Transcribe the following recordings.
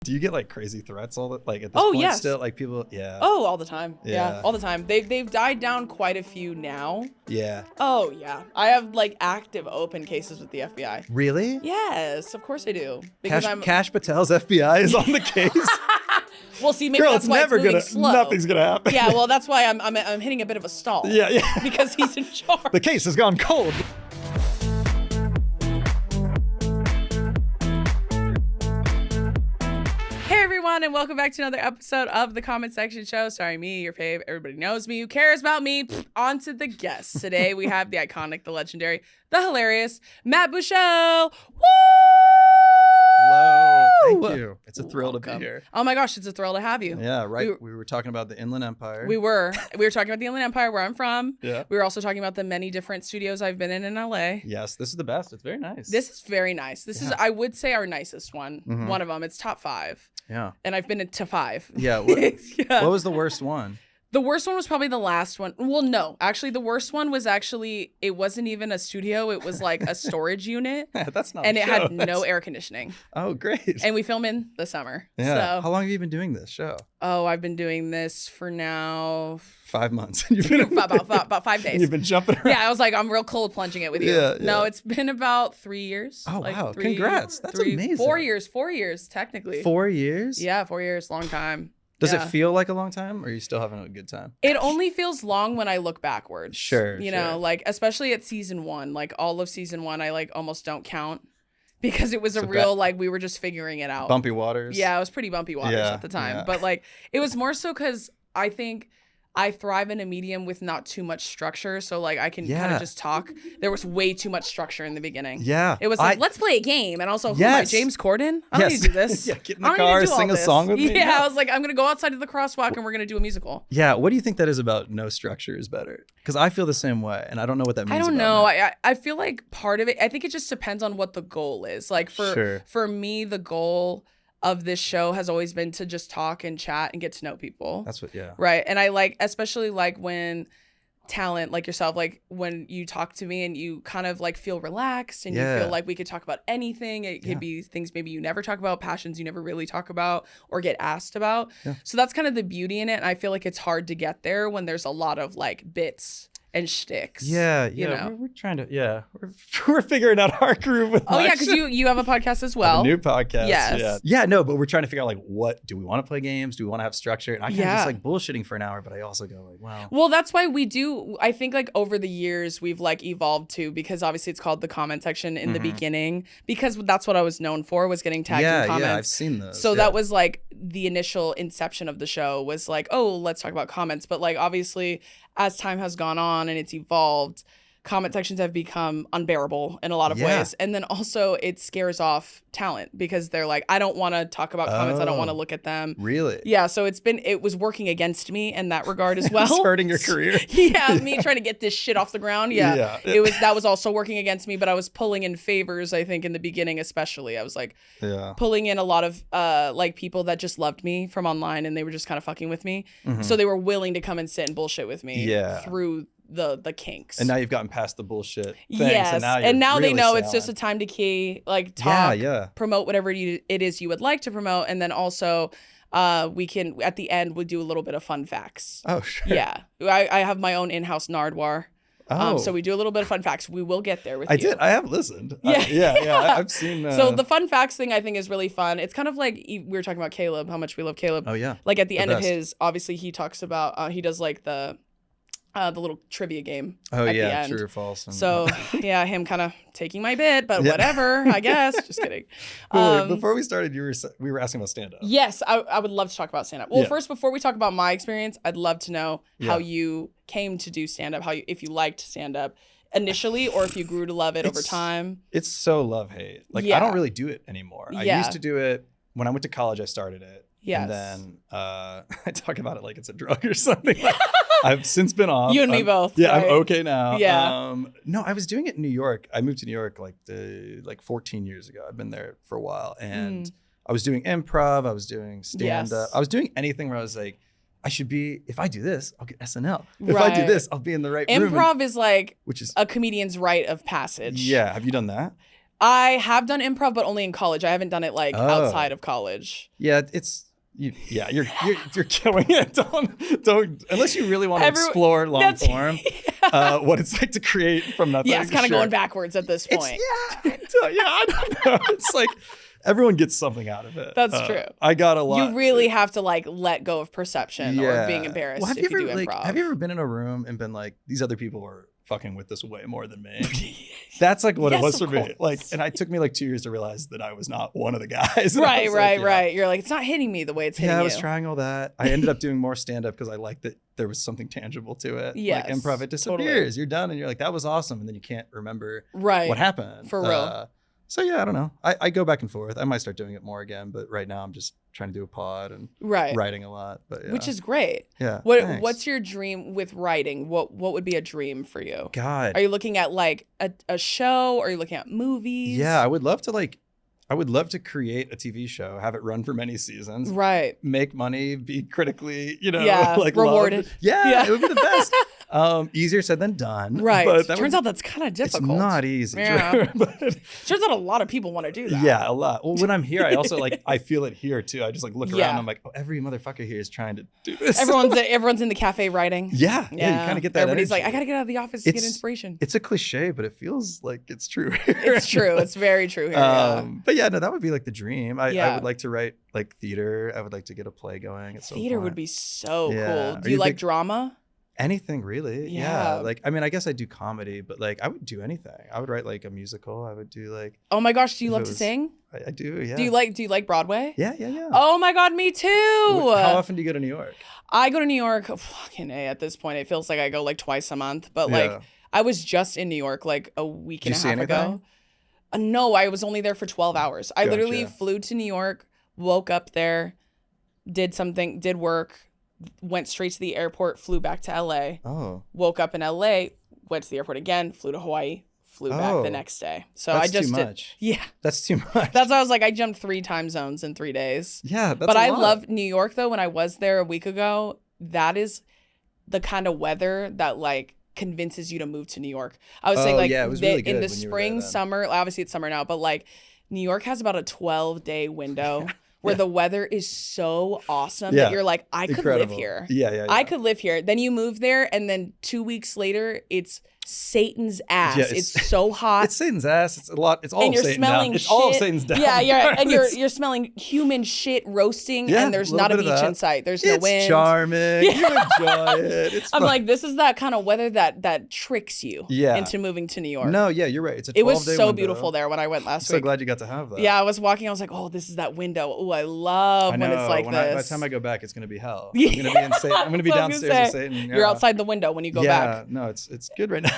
Do you get like crazy threats at this point yes. still? Like people, yeah. Oh, all the time. Yeah. Yeah, all the time. They've died down quite a few now. Yeah. Oh, yeah. I have like active open cases with the FBI. Really? Yes, of course I do. Because Cash Patel's FBI is on the case. Well, see, maybe Girl, that's why it's moving slow. Nothing's gonna happen. Yeah, well, that's why I'm hitting a bit of a stall. Yeah. Because he's in charge. The case has gone cold. Hey everyone, and welcome back to another episode of the Comment Section Show. Sorry, me, your fave. Everybody knows me. Who cares about me? On to the guests. Today we have the iconic, the legendary, the hilarious Matt Buechele. Woo! Hello. Thank you. It's a thrill to be here. Oh my gosh, it's a thrill to have you. Yeah, right. We were talking about the Inland Empire. We were talking about the Inland Empire, where I'm from. Yeah. We were also talking about the many different studios I've been in LA. Yes, this is the best. It's very nice. This is very nice. This is, I would say, our nicest one. Mhm. One of them. It's top 5. Yeah. And I've been to 5. Yeah. Yeah. What was the worst one? The worst one was probably the last one. Well, no, actually, the worst one was it wasn't even a studio. It was like a storage unit. That's not. And a it show. had no air conditioning. Oh, great. And we film in the summer. Yeah. So, How long have you been doing this show? oh, I've been doing this for now 5 months. You've been about 5 days. You've been jumping around. Yeah, I was like, I'm real cold plunging it with you. Yeah, No, yeah. it's been about 3 years. Oh, like wow. Congrats. That's amazing. 4 years. 4 years, technically. 4 years? Yeah, 4 years. Long time. Does Yeah. it feel like a long time, or are you still having a good time? It only feels long when I look backwards. Sure, You know, sure. like, especially at season 1, like all of season 1, I like almost don't count because it was So a real, like, we were just figuring it out. Bumpy waters? Yeah, it was pretty bumpy waters Yeah, at the time. yeah. But like, it was more so because I think I thrive in a medium with not too much structure. So like I can kind Yeah. of just talk. There was way too much structure in the beginning. Yeah. It was like, let's play a game. And also, who am I, Yes. James Corden? I don't Yes. need to do this. Yeah, get in I the don't need car, to do all sing a this. song with me. Yeah, No. I was like, I'm going to go outside to the crosswalk and we're going to do a musical. Yeah. What do you think that is about no structure is better? Because I feel the same way, and I don't know what that means. I don't about know. it. I feel like part of it, I think it just depends on what the goal is. Like Sure. for me, the goal of this show has always been to just talk and chat and get to know people. That's what, yeah. Right. And I like, especially like when talent like yourself, like when you talk to me and you kind of like feel relaxed and Yeah. you feel like we could talk about anything. It could Yeah. be things maybe you never talk about, passions you never really talk about or get asked about. Yeah. So that's kind of the beauty in it. And I feel like it's hard to get there when there's a lot of like bits and shticks. Yeah, you yeah. know? We're trying to, we're figuring out our groove with Oh my yeah, because show. you have a podcast as I have well. a new podcast. Yes. Yeah. Yeah, no, but we're trying to figure out like, what do we want to play games? Do we want to have structure? And I kind of Yeah. just like bullshitting for an hour, but I also go like, wow. Well, that's why we do. I think like over the years we've like evolved too, because obviously it's called the comment section in the beginning, because that's what I was known for, was getting tagged in comments. Yeah, I've seen those. So yeah. that was like the initial inception of the show, was like, oh, let's talk about comments. But like obviously as time has gone on and it's evolved, comment sections have become unbearable in a lot of Yeah. ways. And then also it scares off talent because they're like, I don't want to talk about comments. I don't want to Oh. look at them. Really? Yeah, so it was working against me in that regard as well. It's hurting your career. Yeah, me trying to get this shit off the ground. Yeah. Yeah. That was also working against me, but I was pulling in favors, I think, in the beginning especially. I was like Yeah. pulling in a lot of like people that just loved me from online and they were just kind of fucking with me. Mhm. So they were willing to come and sit and bullshit with me Yeah. through the kinks. And now you've gotten past the bullshit things. Yes. And now, they really know it's selling. just a time to key, like talk, Yeah. promote whatever it is you would like to promote. And then also we can, at the end, we'll do a little bit of fun facts. Oh, sure. Yeah. I have my own in-house Nardwar. Oh. So we do a little bit of fun facts. We will get there with I you. did. I have listened. Yeah. Yeah. I've seen. So the fun facts thing I think is really fun. It's kind of like we were talking about Caleb, how much we love Caleb. Oh yeah. Like at the end best. of his, obviously he talks about, he does like the little trivia game. Oh at the yeah. end. True or false. And, So yeah, him kind of taking my bit, but Yeah. whatever, I guess. Just kidding. Wait, before we started, we were asking about stand up. Yes, I would love to talk about stand-up. Well, Yeah. first, before we talk about my experience, I'd love to know how Yeah. you came to do stand-up, if you liked stand-up initially, or if you grew to love it over time. It's so love hate. Like Yeah. I don't really do it anymore. I Yeah. used to do it when I went to college. I started it. Yes. And then I talk about it like it's a drug or something. I've since been off. You and me both, Yeah, right? I'm okay now. Yeah. No, I was doing it in New York. I moved to New York like 14 years ago. I've been there for a while, and I was doing improv. I was doing stand up. Yes. I was doing anything where I was like, I should be. If I do this, I'll get SNL. If I do Right. this, I'll be in the right room. Improv is like Which is a comedian's rite of passage. yeah. Have you done that? I have done improv, but only in college. I haven't done it like outside of college. Yeah, you're killing it. Don't unless you really want to explore long form, what it's like to create from nothing. Yeah, it's kind of going backwards at this point. I don't know. It's like everyone gets something out of it. That's true. I got a lot. You really have to like let go of perception or being embarrassed if you do improv. Have you ever been in a room and been like, these other people are fucking with this way more than me? That's like what it was for me. Like, and it took me like 2 years to realize that I was not one of the guys. Right. You're like, it's not hitting me the way it's hitting you. Yeah, I was trying all that. I ended up doing more stand-up because I liked that there was something tangible to it. Yes, like improv, it disappears. Totally. You're done and you're like, that was awesome. And then you can't remember what happened. For real. So yeah, I don't know. I go back and forth. I might start doing it more again, but right now I'm just trying to do a pod and writing a lot. But yeah. Which is great. Yeah. What's your dream with writing? What would be a dream for you? God. Are you looking at like a show? Or are you looking at movies? Yeah, I would love to create a TV show, have it run for many seasons. Right. Make money, be critically, like rewarded. Loved. Yeah, it would be the best. Easier said than done. Right. But turns out that's kind of difficult. It's not easy. Yeah. Turns out a lot of people want to do that. Yeah, a lot. Well, when I'm here, I also I feel it here too. I just like look around and I'm like, oh, every motherfucker here is trying to do this. Everyone's in the cafe writing. Yeah. You kind of get that Everybody's energy. like, I got to get out of the office to get inspiration. It's a cliche, but it feels like it's true. It's true. It's very true here. But yeah, no, that would be like the dream. I would like to write like theater. I would like to get a play going. Theater would be so cool. Do you like drama? Anything really. Yeah. Like, I mean, I guess I do comedy, but like I would do anything. I would write like a musical. I would do like. Oh my gosh, do you love to sing? I do, yeah. Do you like Broadway? Yeah. Oh my God, me too. How often do you go to New York? I go to New York, fucking A, at this point. It feels like I go like twice a month, but like I was just in New York like a week and a half ago. No, I was only there for 12 hours. I literally flew to New York, woke up there, did work, went straight to the airport, flew back to LA. Oh. Woke up in LA, went to the airport again, flew to Hawaii, flew back the next day. So that's I just too much. Yeah. That's too much. That's why I was like, I jumped 3 time zones in 3 days. Yeah, that's But I love New York though. When I was there a week ago, that is the kind of weather that like convinces you to move to New York. I was saying like it was really good in the spring, summer, obviously it's summer now, but like New York has about a 12-day window where the weather is so awesome that you're like, I could live here. Yeah. I could live here. Then you move there and then 2 weeks later, it's Satan's ass. Yeah, it's so hot. It's Satan's ass. It's a lot. It's all and of you're Satan smelling down. It's shit. all of Satan's down. Yeah, and you're smelling human shit roasting, and there's not a beach in sight. There's no wind. It's charming. You enjoy it. It's fun. I'm like, this is that kind of weather that tricks you into moving to New York. No, yeah, you're right. It's a 12-day It was so window. beautiful there when I went last week. So glad you got to have that. Yeah, I was walking. I was like, oh, this is that window. Oh, I love when it's like this. By the time I go back, it's gonna be hell. I'm gonna be in Satan. I'm gonna be downstairs with Satan. You're outside the window when you go back. Yeah, no, it's good right now.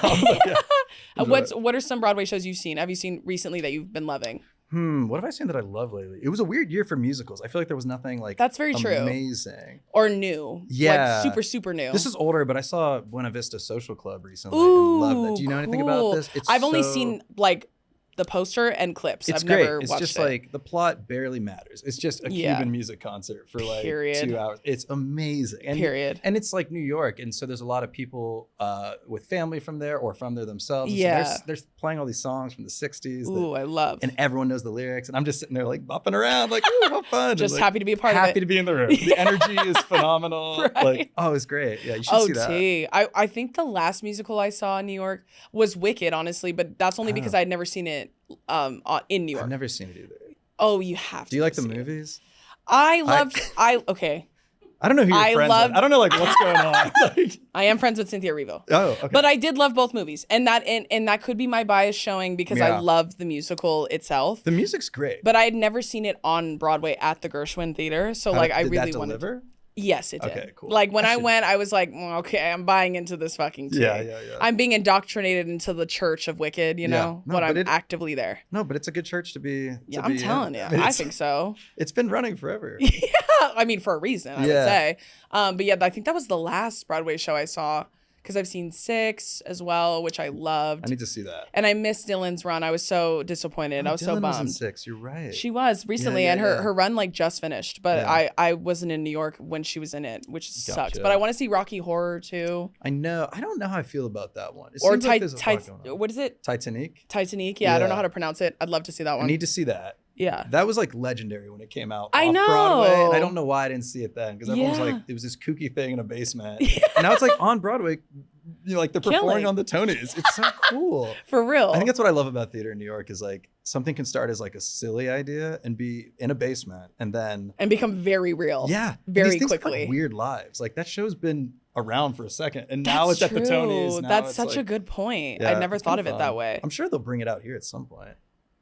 What are some Broadway shows you've seen? Have you seen recently that you've been loving? What have I seen that I love lately? It was a weird year for musicals. I feel like there was nothing like that's very true, amazing or new. Yeah, like super new. This is older, but I saw Buena Vista Social Club recently. Ooh, and loved it. Do you know anything about this? I've only seen like the poster and clips. It's I've great. Never it's watched just it. like the plot barely matters. It's just a Cuban music concert for like 2 hours. It's amazing. And it's like New York, and so there's a lot of people with family from there or from there themselves. Yeah, so they're playing all these songs from the '60s. Ooh, I love. And everyone knows the lyrics, and I'm just sitting there like bopping around, like, ooh, how fun! Just like, happy to be a part of it. Happy to be in the room. The energy is phenomenal. Right. Like, oh, it's great. Yeah, you should see that. I think the last musical I saw in New York was Wicked, honestly, but that's only because I'd never seen it in New York. I've never seen it either. Oh, you have to. Do you like the movies? Okay. I don't know who you're friends with. I don't know like what's going on. Like, I am friends with Cynthia Erivo. Oh, okay. But I did love both movies, and that could be my bias showing because I loved the musical itself. The music's great. But I had never seen it on Broadway at the Gershwin Theater, so like I really wanted. Deliver? Yes, it did. Okay, cool. Like when I went, I was like, okay, I'm buying into this fucking thing. Yeah. I'm being indoctrinated into the church of Wicked, you know, when I'm actively there. No, but it's a good church to be. I'm telling you. I think so. It's been running forever. Yeah. I mean, for a reason, I would say. But yeah, I think that was the last Broadway show I saw because I've seen 6 as well, which I loved. I need to see that. And I missed Dylan's run. I was so disappointed. I was so bummed. Was in 6. You're right. She was recently, and her run like just finished. But I wasn't in New York when she was in it, which sucks. But I want to see Rocky Horror too. I know. I don't know how I feel about that one. Or what is it? Titanic. Titanic. Yeah, I don't know how to pronounce it. I'd love to see that one. I need to see that. Yeah. That was like legendary when it came out. I know. Broadway, and I don't know why I didn't see it then, because everyone was like, it was this kooky thing in a basement. And now it's like on Broadway, like they're performing on the Tonys. It's so cool. For real. I think that's what I love about theater in New York is like something can start as like a silly idea and be in a basement and become very real. Yeah. Very these things quickly. Have, like, weird lives. Like that show's been around for a second and now it's at the Tonys. That's such a good point. I never thought of it that way. I'm sure they'll bring it out here at some point.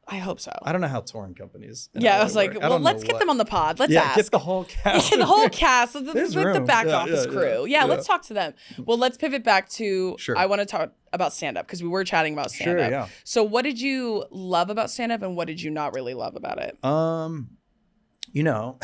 I hope so. I don't know how touring companies. I was like, well, let's get them on the pod. Let's ask. Get the whole cast. The whole cast. The back office crew. Yeah, let's talk to them. Well, let's pivot back to, I want to talk about stand-up because we were chatting about stand-up. Sure, yeah. So what did you love about stand-up and what did you not really love about it? You know,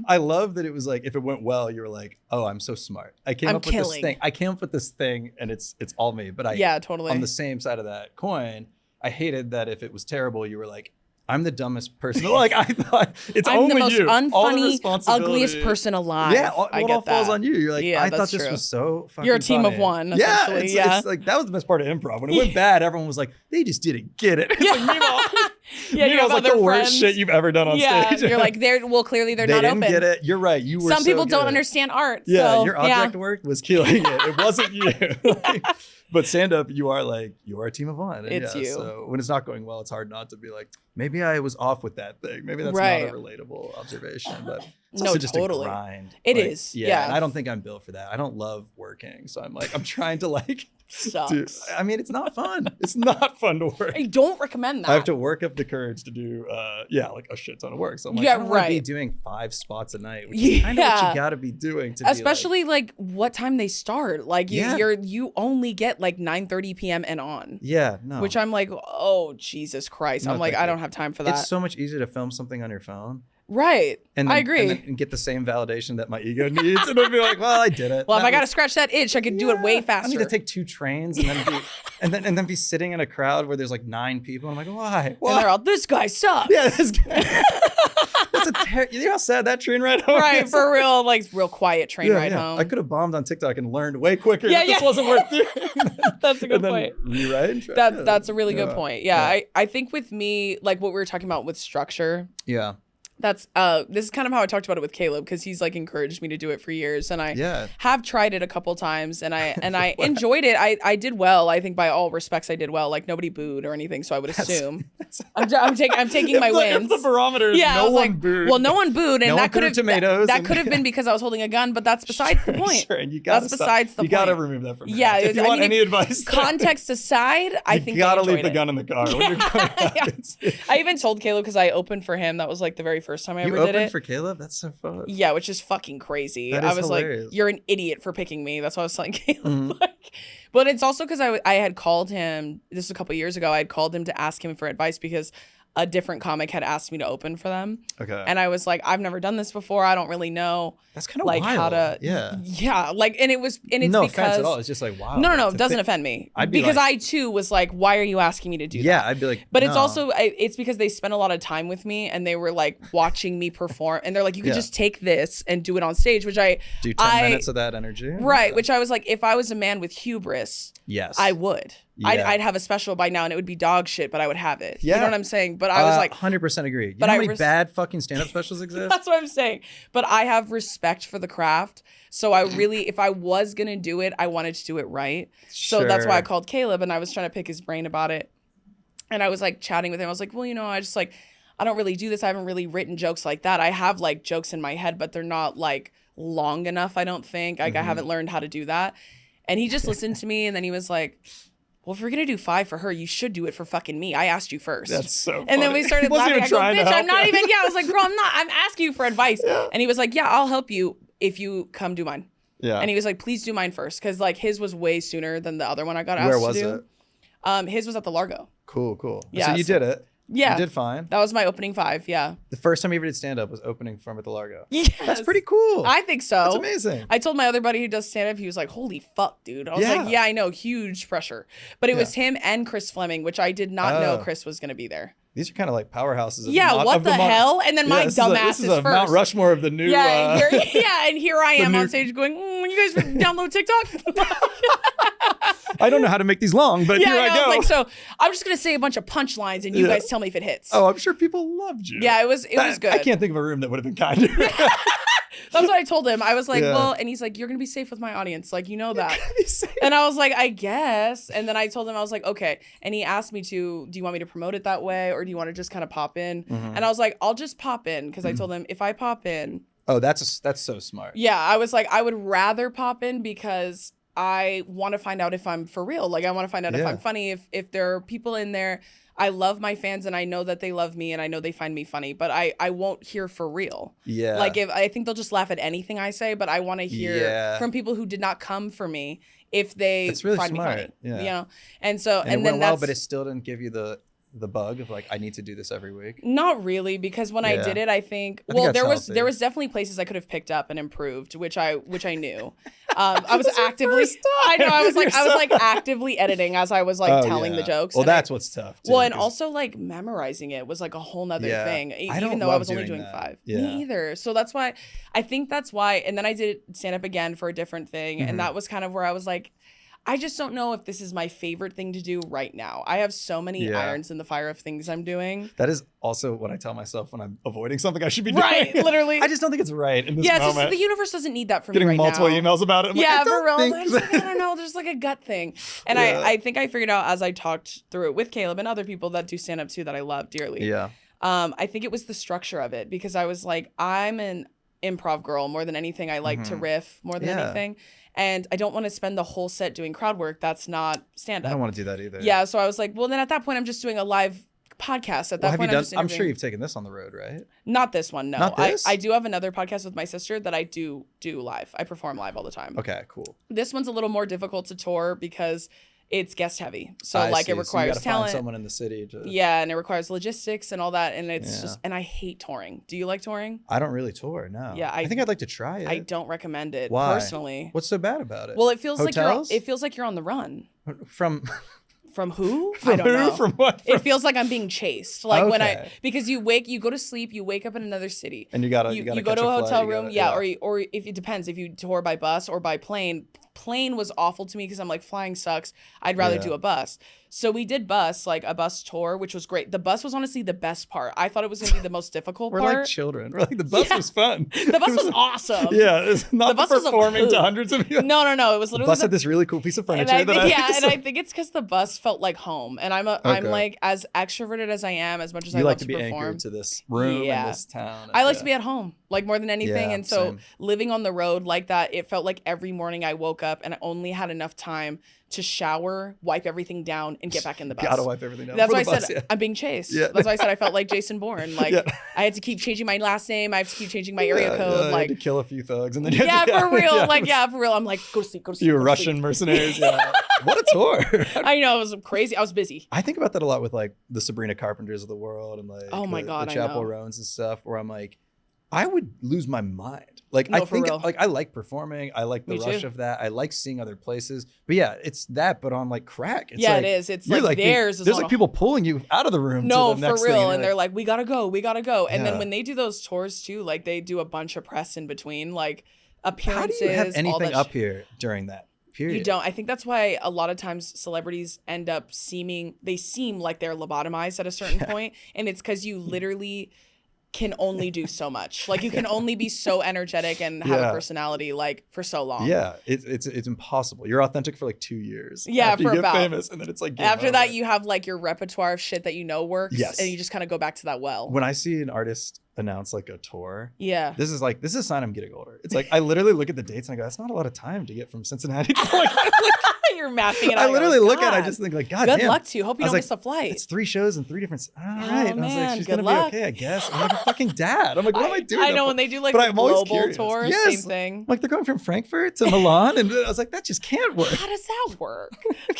I love that it was like, if it went well, you were like, oh, I'm so smart. I came up with this thing. I came up with this thing and it's all me. But totally. On the same side of that coin, I hated that if it was terrible, you were like, I'm the dumbest person. Like I thought I'm only the most you. unfunny, ugliest person alive. Yeah, it all falls on you. You're like, I thought this was so fucking You're a team funny. of one, yeah, essentially. It's like that was the best part of improv. When it went bad, everyone was like, they just didn't get it. It's like, meanwhile, it's like the worst shit you've ever done on stage. You're like, clearly they're not open. They didn't get it. You're right. You were Some people don't understand art. Yeah, so, your object work was killing it. It wasn't you. But stand up, you are a team of one. And it's you. So when it's not going well, it's hard not to be like, maybe I was off with that thing. Maybe that's not a relatable observation, but it's also just a grind. It is. Yeah. And I don't think I'm built for that. I don't love working. So I'm like, I'm trying to like, sucks. I mean, it's not fun. It's not fun to work. I don't recommend that. I have to work up the courage to do, like a shit ton of work. So I'm like, I don't want to be doing 5 spots a night, which is kind of what you got to be doing. Especially like what time they start. Like you only get like 9:30 p.m. and on. Yeah, no. Which I'm like, oh Jesus Christ! I'm like, I don't have time for that. It's so much easier to film something on your phone. Right. And then, I agree. And get the same validation that my ego needs. And I'll be like, well, I did it. Well, if I got to scratch that itch, I could do it way faster. I need to take 2 trains and then be sitting in a crowd where there's like 9 people. I'm like, why? And they're all, this guy sucks. Yeah, this guy. You know how sad that train ride home is? For real, like real quiet train ride home. home. I could have bombed on TikTok and learned way quicker that this wasn't worth doing. That's a good point. Rewrite. That's a really good point. Yeah. I think with me, like what we were talking about with structure. Yeah. That's this is kind of how I talked about it with Caleb because he's like encouraged me to do it for years and I have tried it a couple times and I enjoyed it. I did well. I think by all respects I did well. Like nobody booed or anything, so I would assume I'm taking my wins. If the barometer is no one booed. Well, no one booed, and no that could have tomatoes. That could have been because I was holding a gun, but that's besides the point. Sure, and you gotta you gotta remove that from me. Yeah, if you want any advice, context aside, I think you gotta leave the gun in the car when you're going out. I even told Caleb because I opened for him. That was like the very first time I ever did it. For Caleb, that's so fun. Yeah, which is fucking crazy. I was hilarious. Like, you're an idiot for picking me. That's why I was telling Caleb. But it's also because I had called him, this was a couple years ago, I had called him to ask him for advice because a different comic had asked me to open for them. Okay. And I was like, I've never done this before. I don't really know. That's kind of like wild. How to. Yeah. Like, and it's no because. offense at all. It's just like, wow. No. It doesn't offend me. Because I too was like, why are you asking me to do that? Yeah. I'd be like, but it's also, it's because they spent a lot of time with me and they were like watching me perform. And they're like, you could just take this and do it on stage, which I. Do 10 minutes of that energy. Right. Which I was like, if I was a man with hubris. Yes. I would. Yeah. I'd have a special by now and it would be dog shit, but I would have it. Yeah. You know what I'm saying? But I was like 100% agree. You know how many bad fucking stand-up specials exist? That's what I'm saying. But I have respect for the craft. So I really, if I was going to do it, I wanted to do it right. So that's why I called Caleb and I was trying to pick his brain about it. And I was like chatting with him. I was like, well, I just like, I don't really do this. I haven't really written jokes like that. I have like jokes in my head, but they're not like long enough, I don't think. Like I haven't learned how to do that. And he just listened to me and then he was like, well, if we're going to do 5 for her, you should do it for fucking me. I asked you first. That's so funny. And then we started laughing. I go, bitch, I'm not even, I was like, girl, I'm asking you for advice. Yeah. And he was like, yeah, I'll help you if you come do mine. Yeah. And he was like, please do mine first. Because like his was way sooner than the other one I got asked to do. Where was it? His was at the Largo. Cool. Yeah, so you did it. Yeah. You did fine. That was my opening 5, yeah. The first time you ever did stand-up was opening from at the Largo. Yes. That's pretty cool. I think so. That's amazing. I told my other buddy who does stand-up, he was like, holy fuck, dude. I was like, yeah, I know, huge pressure. But it was him and Chris Fleming, which I did not know Chris was going to be there. These are kind of like powerhouses. What the hell? And then my dumbass is first. Mount Rushmore of the new. Yeah, and here I am on stage going, you guys download TikTok? I don't know how to make these long, but here I go. I was like, so I'm just going to say a bunch of punchlines and you guys tell me if it hits. Oh, I'm sure people loved you. Yeah, it was good. I can't think of a room that would have been kinder. That's what I told him. I was like, well, and he's like, you're going to be safe with my audience. Like, you know that. And I was like, I guess. And then I told him, I was like, okay. And he asked me do you want me to promote it that way? Or do you want to just kind of pop in? Mm-hmm. And I was like, I'll just pop in. Because I told him if I pop in. Oh, that's so smart. Yeah. I was like, I would rather pop in because I want to find out if I'm for real. Like, I want to find out if I'm funny, if there are people in there. I love my fans and I know that they love me and I know they find me funny, but I won't hear for real. Yeah. Like I think they'll just laugh at anything I say, but I want to hear from people who did not come for me if they really find smart. me funny. Yeah. You know? And so and then well, but it still didn't give you the bug of like, I need to do this every week? Not really, because when I did it, I think there was definitely places I could have picked up and improved, which I knew. I was actively actively editing as I was like telling the jokes. Well, that's what's tough too, well, and also like memorizing it was like a whole nother thing, even though I was only doing 5. Me either. So that's why and then I did stand up again for a different thing, and that was kind of where I was like, I just don't know if this is my favorite thing to do right now. I have so many irons in the fire of things I'm doing. That is also what I tell myself when I'm avoiding something I should be doing. Right, literally. I just don't think it's right in this moment. Yeah, the universe doesn't need that from me right now. Getting multiple emails about it. I'm for real. I don't know. There's like a gut thing. And I think I figured out as I talked through it with Caleb and other people that do stand up too that I love dearly. Yeah. I think it was the structure of it, because I was like, I'm an improv girl more than anything. I like to riff more than anything. And I don't want to spend the whole set doing crowd work. That's not stand-up. I don't want to do that either. Yeah, so I was like, well, then at that point, I'm just doing a live podcast. At that point, I'm sure you've taken this on the road, right? Not this one, no. Not this? I do have another podcast with my sister that I do live. I perform live all the time. Okay, cool. This one's a little more difficult to tour because it's guest heavy. So it requires so you gotta talent. Find someone in the city to... Yeah, and it requires logistics and all that. And it's just, and I hate touring. Do you like touring? I don't really tour, no. Yeah, I think I'd like to try it. I don't recommend it. Why? Personally. What's so bad about it? Well, it feels like you're on the run. From who? From I don't know. From what? It feels like I'm being chased. Like because you go to sleep, you wake up in another city. And you gotta go to a hotel room. Or if it depends, if you tour by bus or by plane. Plane was awful to me because I'm like, flying sucks. I'd rather do a bus. So we did like a bus tour, which was great. The bus was honestly the best part. I thought it was going to be the most difficult part. We're like children. We're like, the bus was fun. The bus was awesome. Yeah, it's not the bus performing to hundreds of people. No. It was literally the bus had this really cool piece of furniture. And I think it's because the bus felt like home. And I'm like as extroverted as I am, as much as I love to perform. You like to be anchored to this room in this town. I like to be at home, like more than anything. And so living on the road like that, it felt like every morning I woke up and I only had enough time to shower, wipe everything down, and get back in the bus. Gotta wipe everything down. That's why I said I'm being chased. Yeah. That's why I said I felt like Jason Bourne. Like I had to keep changing my last name. I have to keep changing my area code. I had to kill a few thugs and then for real. For real. I'm like, go to sleep. You were Russian mercenaries. Yeah. What a tour. I know, it was crazy. I was busy. I think about that a lot with like the Sabrina Carpenters of the world and like the Chapel Roans and stuff, where I'm like, I would lose my mind. Like, I think like I like performing. I like the rush of that. I like seeing other places. But yeah, it's that, but on like crack. It's it is. It's like there's like people pulling you out of the room. No, to the next for real. Thing, and they're like, we gotta go. And then when they do those tours too, like they do a bunch of press in between, like appearances. How do you have anything up here during that period? You don't. I think that's why a lot of times celebrities end up seem like they're lobotomized at a certain point. And it's because you literally can only do so much. Like you can only be so energetic and have a personality like for so long. Yeah, it's impossible. You're authentic for like 2 years. Yeah, after you get famous, and then it's like after that you have like your repertoire of shit that you know works. Yes. And you just kind of go back to that well. When I see an artist announce like a tour, this is a sign I'm getting older. It's like I literally look at the dates and I go, that's not a lot of time to get from Cincinnati to like You're mapping it out. I literally look at it, I just think like, God damn. Good luck to you. Hope you don't miss a flight. It's 3 shows and 3 different. All right. And I was like, she's good gonna luck. be okay, I guess. I'm like a fucking dad. I'm like, what am I doing? I know when they do like the global tour, same thing. I'm like, they're going from Frankfurt to Milan, and I was like, that just can't work. How does that work? I'm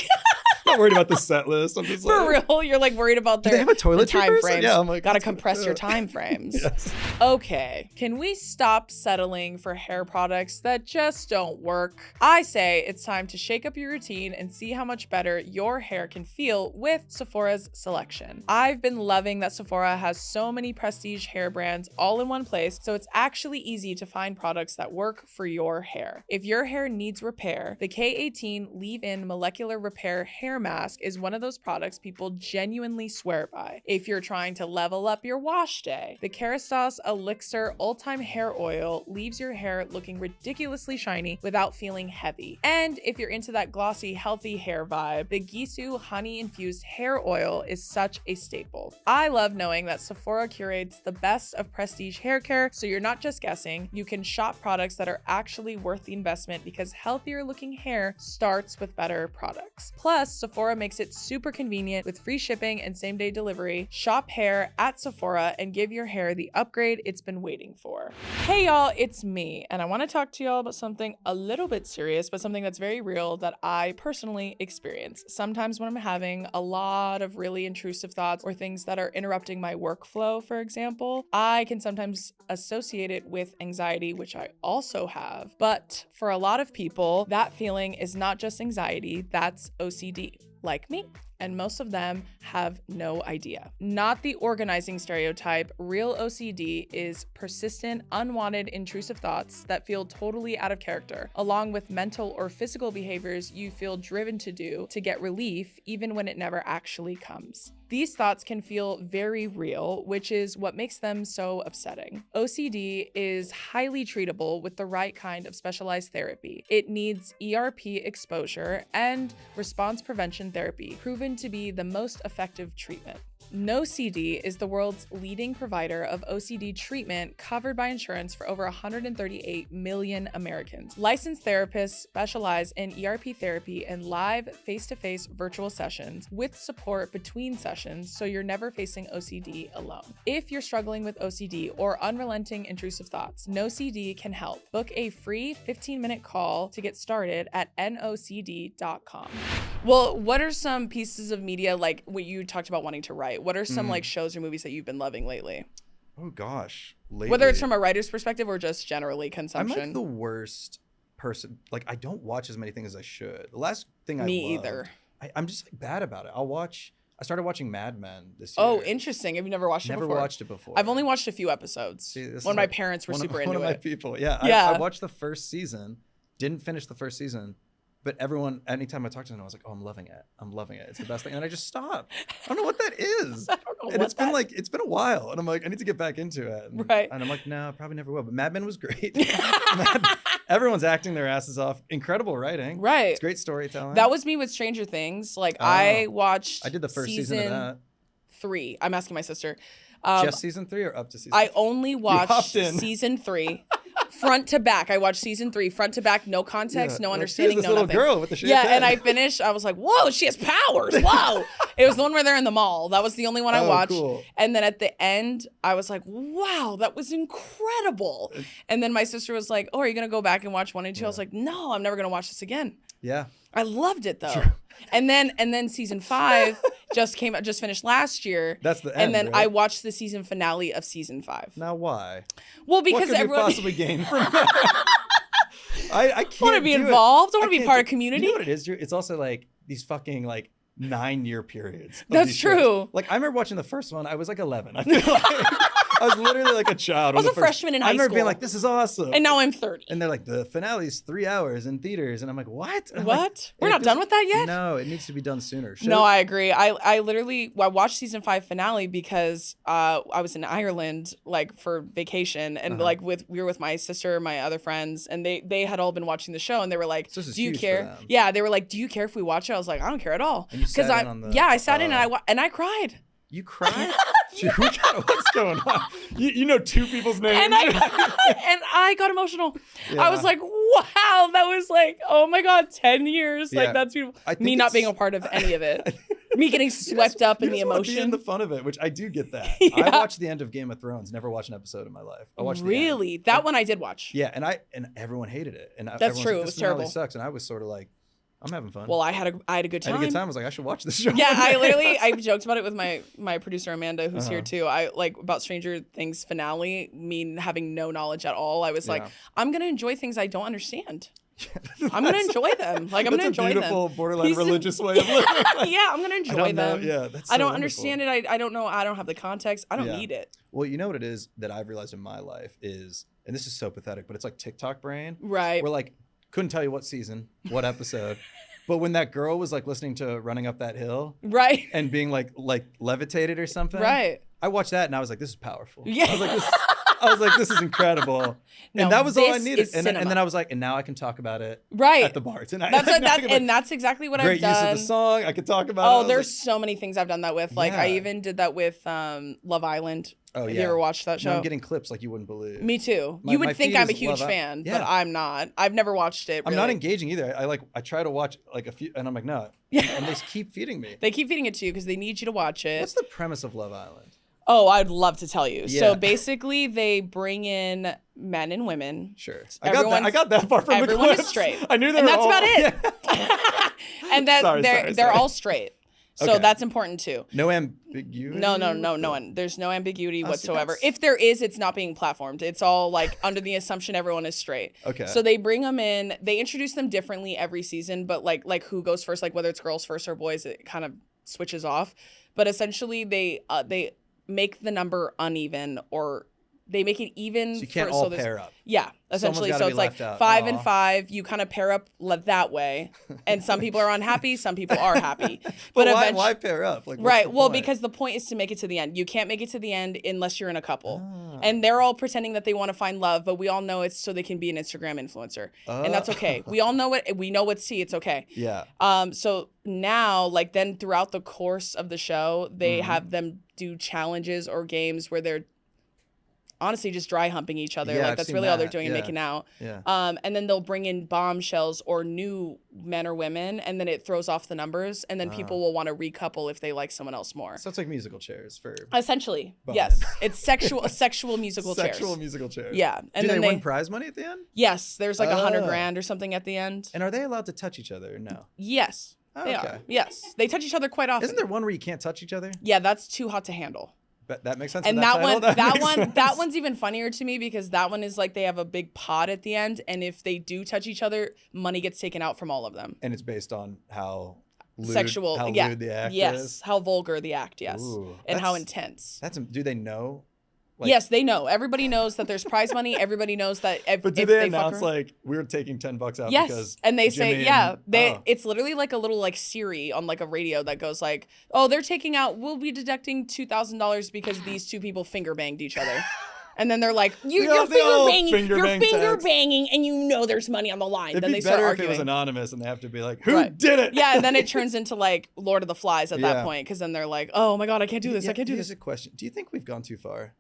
not worried about the set list. I'm just for real. You're like worried about they have a toilet time frames. Yeah, I'm like, gotta compress your time frames. Yes. Okay, can we stop settling for hair products that just don't work? I say it's time to shake up your routine and see how much better your hair can feel with Sephora's selection. I've been loving that Sephora has so many prestige hair brands all in one place, so it's actually easy to find products that work for your hair. If your hair needs repair, the K18 Leave-In Molecular Repair Hair Mask is one of those products people genuinely swear by. If you're trying to level up your wash day, the Kerastase Elixir All-Time Hair Oil leaves your hair looking ridiculously shiny without feeling heavy. And if you're into that glossy, healthy hair vibe, the Gisou Honey-Infused Hair Oil is such a staple. I love knowing that Sephora curates the best of prestige hair care, so you're not just guessing. You can shop products that are actually worth the investment because healthier looking hair starts with better products. Plus, Sephora makes it super convenient with free shipping and same-day delivery. Shop hair at Sephora and give your hair the upgrade it's been waiting for. Hey y'all, it's me, and I want to talk to y'all about something a little bit serious, but something that's very real that I personally experience. Sometimes when I'm having a lot of really intrusive thoughts or things that are interrupting my workflow, for example, I can sometimes associate it with anxiety, which I also have. But for a lot of people, that feeling is not just anxiety, that's OCD, like me. And most of them have no idea. Not the organizing stereotype, real OCD is persistent, unwanted, intrusive thoughts that feel totally out of character, along with mental or physical behaviors you feel driven to do to get relief, even when it never actually comes. These thoughts can feel very real, which is what makes them so upsetting. OCD is highly treatable with the right kind of specialized therapy. It needs ERP exposure and response prevention therapy, proven to be the most effective treatment. NoCD is the world's leading provider of OCD treatment covered by insurance for over 138 million Americans. Licensed therapists specialize in ERP therapy and live face-to-face virtual sessions with support between sessions, so you're never facing OCD alone. If you're struggling with OCD or unrelenting intrusive thoughts, NoCD can help. Book a free 15-minute call to get started at nocd.com. Well, what are some pieces of media, like what you talked about wanting to write? What are some like shows or movies that you've been loving lately? Oh gosh, lately. Whether it's from a writer's perspective or just generally consumption. I'm like the worst person. Like I don't watch as many things as I should. The last thing Me either. I'm just like bad about it. I started watching Mad Men this year. Oh, interesting. Have you never watched it before? Never watched it before. I've only watched a few episodes. See, when my parents were super into it. One of my people. Yeah. I watched the first season. Didn't finish the first season. But everyone, anytime I talked to them, I was like, "Oh, I'm loving it. I'm loving it. It's the best thing." And I just stopped. I don't know what that is. And it's been a while, and I'm like, I need to get back into it. Right. And I'm like, no, I probably never will. But Mad Men was great. Everyone's acting their asses off. Incredible writing. Right. It's great storytelling. That was me with Stranger Things. Like I watched. I did the first season of that. 3. I'm asking my sister. Just season 3 or up to season? I only watched season 3. Front to back. I watched season 3 front to back, no context, no understanding, this no little nothing. Girl with the shaved head. And I finished. I was like, "Whoa, she has powers! Whoa!" It was the one where they're in the mall. That was the only one I watched. Cool. And then at the end, I was like, "Wow, that was incredible!" And then my sister was like, "Oh, are you gonna go back and watch 1 and 2?" Yeah. I was like, "No, I'm never gonna watch this again." Yeah. I loved it though. Sure. And then season 5 just finished last year. That's the end. And then right? I watched the season finale of season 5. Now why? Well, because what could everyone you possibly gain from that? I can't want to be involved. I want to be part of community. You know what it is, Drew? It's also like these fucking like 9-year periods. That's true. Shows. Like I remember watching the first one. I was like 11. I feel like I was literally like a child. I was a freshman in high school. I remember being like, "This is awesome." And now I'm 30. And they're like, "The finale's 3 hours in theaters," and I'm like, "What? What? Like, we're not done with that yet?" No, it needs to be done sooner. No, I agree. I literally watched season 5 finale because I was in Ireland like for vacation, and like we were with my sister, my other friends, and they had all been watching the show, and they were like, "Do you care?" Yeah, they were like, "Do you care if we watch it?" I was like, "I don't care at all." Because I sat in and I cried. You cried? Dude, what's going on? You know 2 people's names. And I got emotional. Yeah. I was like, Wow, that was like, oh my God, 10 years. Like, that's beautiful. Me not being a part of any of it. Me getting swept up in the emotion. And the fun of it, which I do get that. I watched the end of Game of Thrones, never watched an episode in my life. I watched really? That one I did watch. Yeah, and everyone hated it. And that's true. It was terrible. Sucks. And I was sort of like, I'm having fun. Well, I had a good time. I had a good time. I was like, I should watch this show. Yeah, I joked about it with my producer Amanda, who's here too. I like about Stranger Things finale, me having no knowledge at all. I was like, I'm gonna enjoy things I don't understand. I'm gonna enjoy them. Like, I'm gonna enjoy them. Beautiful borderline religious way of living. Yeah, I'm gonna enjoy them. Yeah, that's I don't understand it. I don't know. I don't have the context. I don't need it. Well, you know what it is that I've realized in my life is, and this is so pathetic, but it's like TikTok brain. Right. We're like, couldn't tell you what season, what episode. But when that girl was like listening to Running Up That Hill, right, and being like levitated or something, right, I watched that and I was like, this is powerful. Yeah. I was like, this is incredible. No, and that was all I needed. And then I was like, and now I can talk about it at the bar tonight. That's exactly what I've done. Great use of the song. I could talk about it. Oh, there's so many things I've done that with. Like, I even did that with Love Island. Oh, yeah. Have you ever watched that show? No, I'm getting clips like you wouldn't believe. Me too. You would think I'm a huge fan, but I'm not. I've never watched it. I'm not engaging either. I try to watch like a few, and I'm like, no. Yeah. And they keep feeding me. They keep feeding it to you because they need you to watch it. What's the premise of Love Island? Oh, I'd love to tell you. Yeah. So basically, they bring in men and women. Sure. I got that far from the clips. Everyone is straight. I knew they were all. And that's about it. And that they're all straight. So that's important too. No ambiguity? No one. There's no ambiguity whatsoever. If there is, it's not being platformed. It's all like under the assumption everyone is straight. Okay. So they bring them in. They introduce them differently every season, but like who goes first, like whether it's girls first or boys, it kind of switches off. But essentially, they make the number uneven, or they make it even. So you can't all pair up. Yeah, essentially. So it's like 5 and 5. You kind of pair up that way, and some people are unhappy, some people are happy. But why pair up? Like, right. Well, because the point is to make it to the end. You can't make it to the end unless you're in a couple. And they're all pretending that they want to find love, but we all know it's so they can be an Instagram influencer, and that's okay. We all know it. We know what's tea. It's okay. Yeah. So now, like, then throughout the course of the show, they have them do challenges or games where they're honestly just dry humping each other. Yeah, like, that's really all they're doing and making out. Yeah. And then they'll bring in bombshells or new men or women, and then it throws off the numbers, and then people will want to recouple if they like someone else more. So it's like musical chairs for essentially. Yes. It's sexual musical chairs. Sexual musical chairs. Yeah. And do then they win prize money at the end? Yes. There's like $100,000 or something at the end. And are they allowed to touch each other or no? Yes. They are. Yes. They touch each other quite often. Isn't there one where you can't touch each other? Yeah, that's too hot to handle. But that makes sense. And that one's even funnier to me because that one is like they have a big pot at the end, and if they do touch each other, money gets taken out from all of them. And it's based on how lewd, sexual, how lewd the act is. Yes, how vulgar the act, yes, Ooh, and how intense. Do they know? Like, yes, they know. Everybody knows that there's prize money. Everybody knows that. But do they announce like we're taking $10 out? Yes, because and they say it's literally like a little like Siri on like a radio that goes like, oh, they're taking out. We'll be deducting $2,000 because these two people finger banged each other. And then they're like, you're finger banging, and you know there's money on the line. It'd then be they start better arguing. if it was anonymous and they have to be like, who did it? Yeah, and then it turns into like Lord of the Flies at that point, because then they're like, oh my God, I can't do this. I can't do this. Here's a question. Do you think we've gone too far?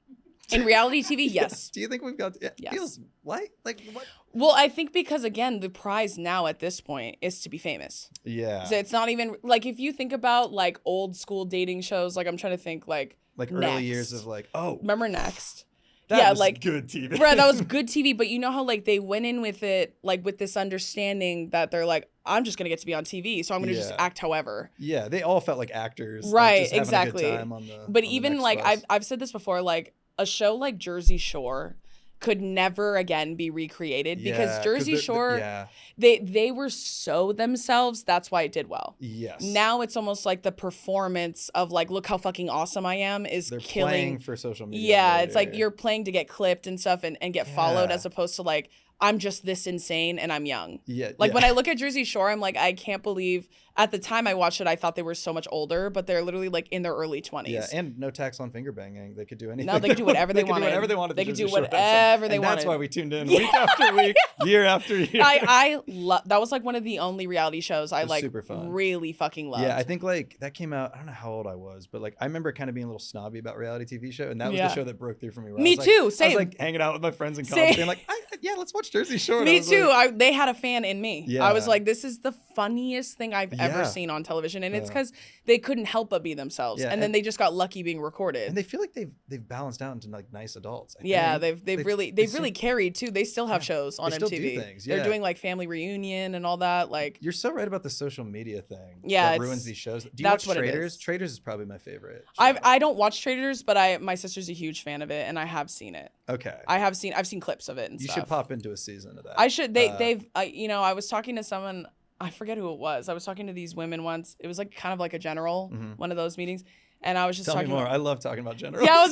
In reality TV, yes. Do you think we've got? Yes. What? Like what? Well, I think because again, the prize now at this point is to be famous. Yeah. So it's not even like if you think about like old school dating shows. Like I'm trying to think like early years of like remember Next. That was like good TV. Right, that was good TV. But you know how like they went in with it like with this understanding that they're like, I'm just gonna get to be on TV, so I'm gonna just act however. Yeah, they all felt like actors. Right, like, just exactly. Having a good time on the, but on even the like bus. I've said this before, like a show like Jersey Shore could never again be recreated because Jersey Shore, they were so themselves. That's why it did well. Yes. Now it's almost like the performance of like, look how fucking awesome I am is They're killing. Playing for social media. Yeah, it's like you're playing to get clipped and stuff and get followed as opposed to like, I'm just this insane and I'm young. Yeah. Like when I look at Jersey Shore, I'm like, I can't believe at the time I watched it, I thought they were so much older, but they're literally like in their early 20s. Yeah, and no tax on finger banging. They could do anything. No, they could do whatever they wanted. They could do whatever they wanted. That's why we tuned in week after week, year after year. I love that was like one of the only reality shows I like super fun. Really fucking loved. Yeah, I think like that came out, I don't know how old I was, but like I remember kind of being a little snobby about reality TV show, and that was the show that broke through for me. Me too, same. I was like hanging out with my friends in college being like, yeah, let's watch Jersey Shore. Me too. Like, they had a fan in me. Yeah. I was like, this is the funniest thing I've ever seen on television. And it's because they couldn't help but be themselves. And then they just got lucky being recorded. And they feel like they've balanced out into like nice adults. They've really carried too. They still have shows on MTV. Still do things. Yeah. They're doing like Family Reunion and all that. Like, you're so right about the social media thing. Yeah, that ruins these shows. Do you watch Traitors? Traitors is probably my favorite show. I don't watch Traitors, but my sister's a huge fan of it, and I have seen it. Okay. I've seen clips of it and stuff. You should pop into a season of that. I should. I was talking to someone. I forget who it was. I was talking to these women once. It was like kind of like a general, one of those meetings. And I was just talking. Tell me more. I love talking about generals. Yeah, I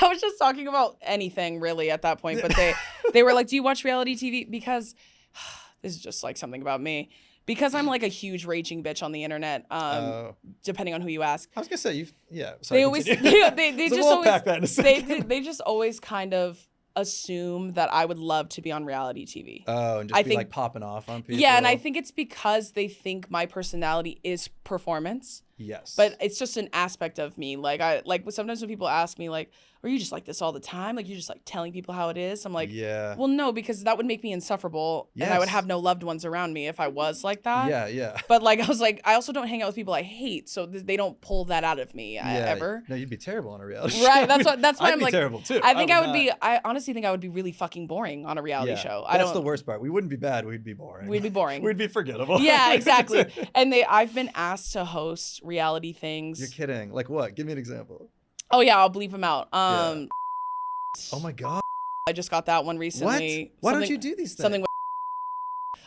was just talking about anything really at that point. But they were like, "Do you watch reality TV?" Because this is just like something about me. Because I'm like a huge raging bitch on the internet. Depending on who you ask. I was gonna say Sorry, they always they just always pack that in a second. They just always kind of assume that I would love to be on reality TV. Oh, and just like popping off on people. Yeah, and I think it's because they think my personality is performance. Yes. But it's just an aspect of me. Like sometimes when people ask me like, are you just like this all the time? Like you're just like telling people how it is? I'm like, well, no, because that would make me insufferable and I would have no loved ones around me if I was like that. Yeah. But like I was like, I also don't hang out with people I hate, so they don't pull that out of me ever. No, you'd be terrible on a reality show. Right. That's why I'm like terrible too. I honestly think I would be really fucking boring on a reality show. That's the worst part. We wouldn't be bad, we'd be boring. We'd be boring. We'd be forgettable. Yeah, exactly. And I've been asked to host reality things. You're kidding. Like what? Give me an example. Oh yeah, I'll bleep them out. Oh my god. I just got that one recently. What? Why don't you do these things? Something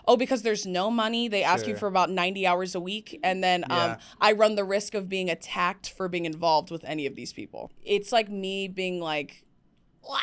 with because there's no money. They ask you for about 90 hours a week. And then I run the risk of being attacked for being involved with any of these people. It's like me being like, wah,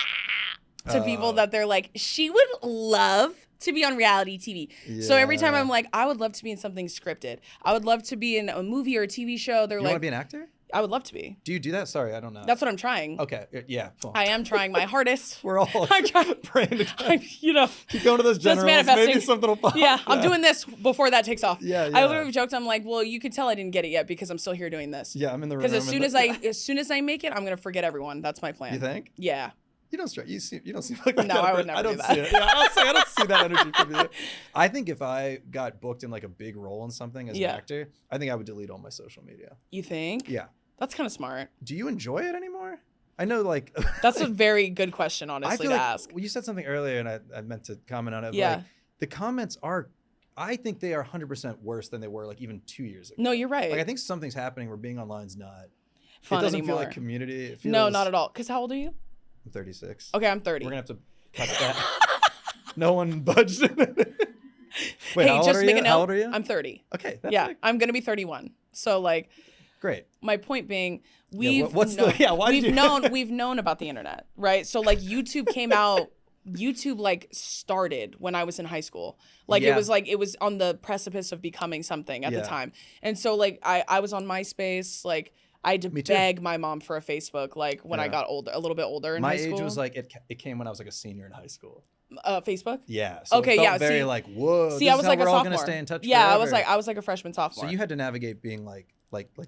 to people that they're like, she would love to be on reality TV. Yeah. So every time I'm like, I would love to be in something scripted. I would love to be in a movie or a TV show. They're you want to be an actor? I would love to be. Do you do that? Sorry, I don't know. That's what I'm trying. Okay, yeah. Cool. I am trying my hardest. We're all praying to keep going to those generals. Manifesting. Maybe something will pop. Yeah, I'm doing this before that takes off. Yeah. I literally joked. I'm like, well, you could tell I didn't get it yet because I'm still here doing this. Yeah, I'm in the room. Because as soon as I make it, I'm gonna forget everyone. That's my plan. You think? Yeah. You don't seem like that. No, I would never do that. See it. Yeah, I don't see that energy from you. I think if I got booked in like a big role in something as an actor, I think I would delete all my social media. You think? Yeah. That's kind of smart. Do you enjoy it anymore? I know, like... That's a very good question, honestly, to ask. Well, you said something earlier, and I meant to comment on it. Yeah. Like, the comments are... I think they are 100% worse than they were, like, even 2 years ago. No, you're right. Like, I think something's happening where being online is not... fun It doesn't anymore. feel like community. It feels, no, not at all. Because how old are you? I'm 36. Okay, I'm 30. We're going to have to cut that. No one budged. Wait, how old are you? I'm 30. Okay. I'm going to be 31. So, like... Great. My point being, we've known about the internet, right? So like YouTube came out, YouTube like started when I was in high school. Like it was on the precipice of becoming something at the time. And so like I was on MySpace, like I had to beg my mom for a Facebook, like when I got older, a little bit older in high school. My age was like it came when I was like a senior in high school. Facebook? Yeah. So okay, it felt very like, whoa. See, I was like a sophomore. All gonna stay in touch yeah, forever. I was like a freshman, sophomore. So you had to navigate being like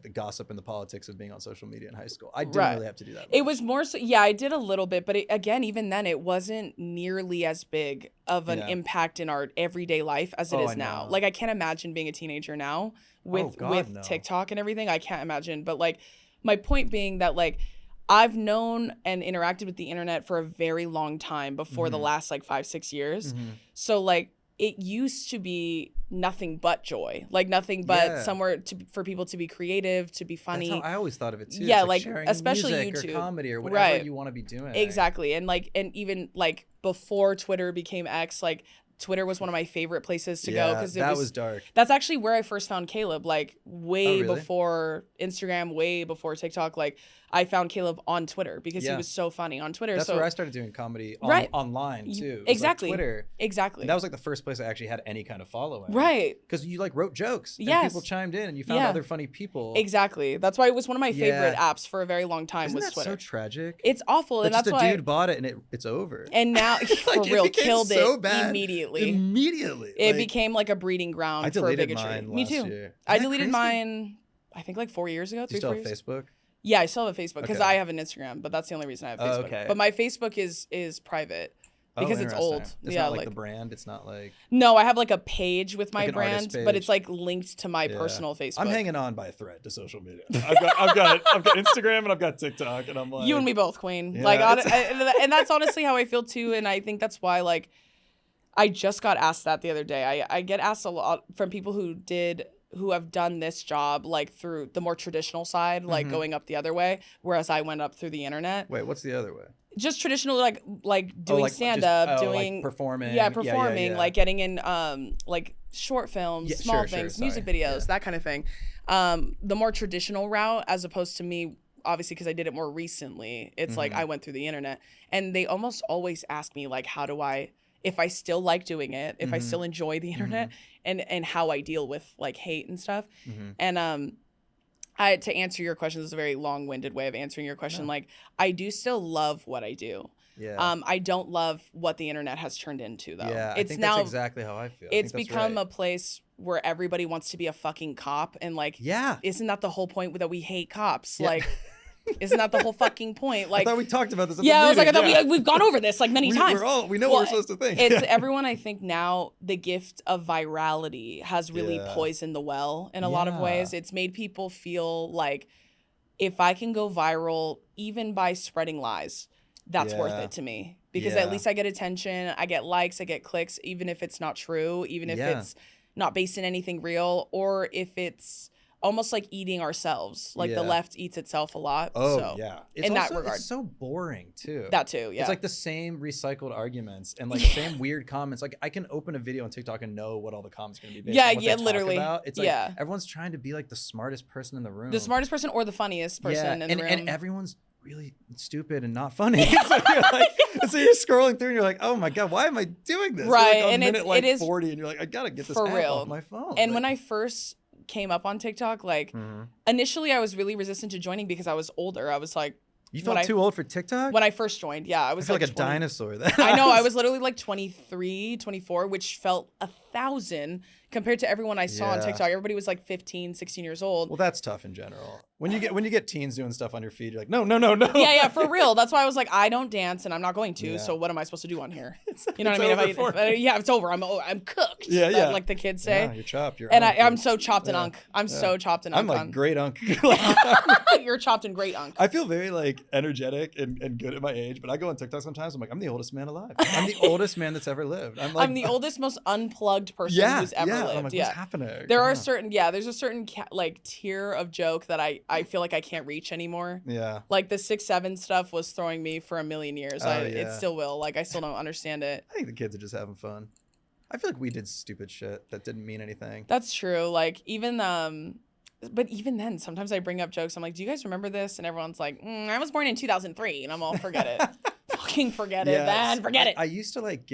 the gossip and the politics of being on social media in high school. I didn't really have to do that much. It was more so, I did a little bit, but again, even then, it wasn't nearly as big of an impact in our everyday life as it is now. Like, I can't imagine being a teenager now with TikTok and everything. I can't imagine. But like, my point being that like, I've known and interacted with the internet for a very long time before the last like 5-6 years. So like, it used to be nothing but joy, like nothing but somewhere for people to be creative, to be funny. That's how I always thought of it too. Yeah, like especially music YouTube or comedy or whatever you want to be doing. Exactly, and even like before Twitter became X, like Twitter was one of my favorite places to go because that was dark. That's actually where I first found Caleb, like way before Instagram, way before TikTok. Like I found Caleb on Twitter because he was so funny on Twitter. That's where I started doing comedy online too. Exactly. Like Twitter. Exactly. And that was like the first place I actually had any kind of following. Right. Because you like wrote jokes. And people chimed in and you found other funny people. Exactly. That's why it was one of my favorite apps for a very long time. Isn't was that Twitter. So tragic. It's awful. And that's why a dude bought it and it's over. And now for real killed so it bad. Immediately. It became like a breeding ground for bigotry. Mine Me too. Year. I deleted mine I think like 4 years ago. Do you still have Facebook? Yeah, I still have a Facebook because I have an Instagram, but that's the only reason I have Facebook. Okay. But my Facebook is private. because it's old. It's not like the brand. It's not like. No, I have like a page with my brand, but it's like linked to my personal Facebook. I'm hanging on by a thread to social media. I've got Instagram and I've got TikTok, and I'm like. You and me both, Queen. Yeah, like, and that's honestly how I feel too, and I think that's why like, I just got asked that the other day. I get asked a lot from people who have done this job like through the more traditional side, like going up the other way, whereas I went up through the internet. Wait, what's the other way? Just traditional, like doing stand up, doing like performing. Yeah, performing, like getting in like short films, small things, music videos, that kind of thing. The more traditional route, as opposed to me, obviously because I did it more recently, it's like I went through the internet, and they almost always ask me like, how do I, if I still like doing it, if I still enjoy the internet, and how I deal with like hate and stuff. And to answer your question, this is a very long-winded way of answering your question. Yeah. Like, I do still love what I do. Yeah. I don't love what the internet has turned into, though. Yeah, I think that's exactly how I feel. It's become a place where everybody wants to be a fucking cop, and like, isn't that the whole point that we hate cops? Yeah. Like, isn't that the whole fucking point? Like, I thought we talked about this. I was like, I thought we've gone over this like many times. We know what we're supposed to think. It's everyone. I think now the gift of virality has really poisoned the well in a lot of ways. It's made people feel like if I can go viral, even by spreading lies, that's worth it to me, because at least I get attention, I get likes, I get clicks, even if it's not true, even if it's not based in anything real, or if it's almost like eating ourselves. Like the left eats itself a lot. In that regard. It's so boring too. That too, yeah. It's like the same recycled arguments and like the same weird comments. Like I can open a video on TikTok and know what all the comments are going to be based on what they literally. Talk about. It's like everyone's trying to be like the smartest person in the room. The smartest person or the funniest person in the room. And everyone's really stupid and not funny. So you're scrolling through and you're like, oh my God, why am I doing this? Right. You're like and it is 40 and you're like, I got to get this app off my phone. And when I first came up on TikTok, like initially I was really resistant to joining because I was older. I was like, you felt too old for TikTok? When I first joined, I was like a dinosaur then. I know, I was literally like 23, 24, which felt 1,000 compared to everyone I saw on TikTok. Everybody was like 15, 16 years old. Well, that's tough in general. When you get teens doing stuff on your feed, you're like, no. Yeah, for real. That's why I was like, I don't dance and I'm not going to. So what am I supposed to do on here? You know what I mean? It's over. I'm cooked. Yeah. Like the kids say. Yeah, you're chopped. I'm so chopped and unk. I'm so chopped and unk. I'm like great unk. You're chopped and great unk. I feel very like energetic and good at my age, but I go on TikTok sometimes. I'm like, I'm the oldest man alive. I'm the oldest man that's ever lived. I'm the oldest, most unplugged person who's ever lived. I'm like, what's happening? There's a certain like tier of joke that I feel like I can't reach anymore. Yeah. Like the 6'7" stuff was throwing me for a million years. It still will. Like I still don't understand it. I think the kids are just having fun. I feel like we did stupid shit that didn't mean anything. That's true. Like even but even then, sometimes I bring up jokes. I'm like, do you guys remember this? And everyone's like, I was born in 2003. And I'm all, forget it. Fucking forget it, man. Forget it. I used to like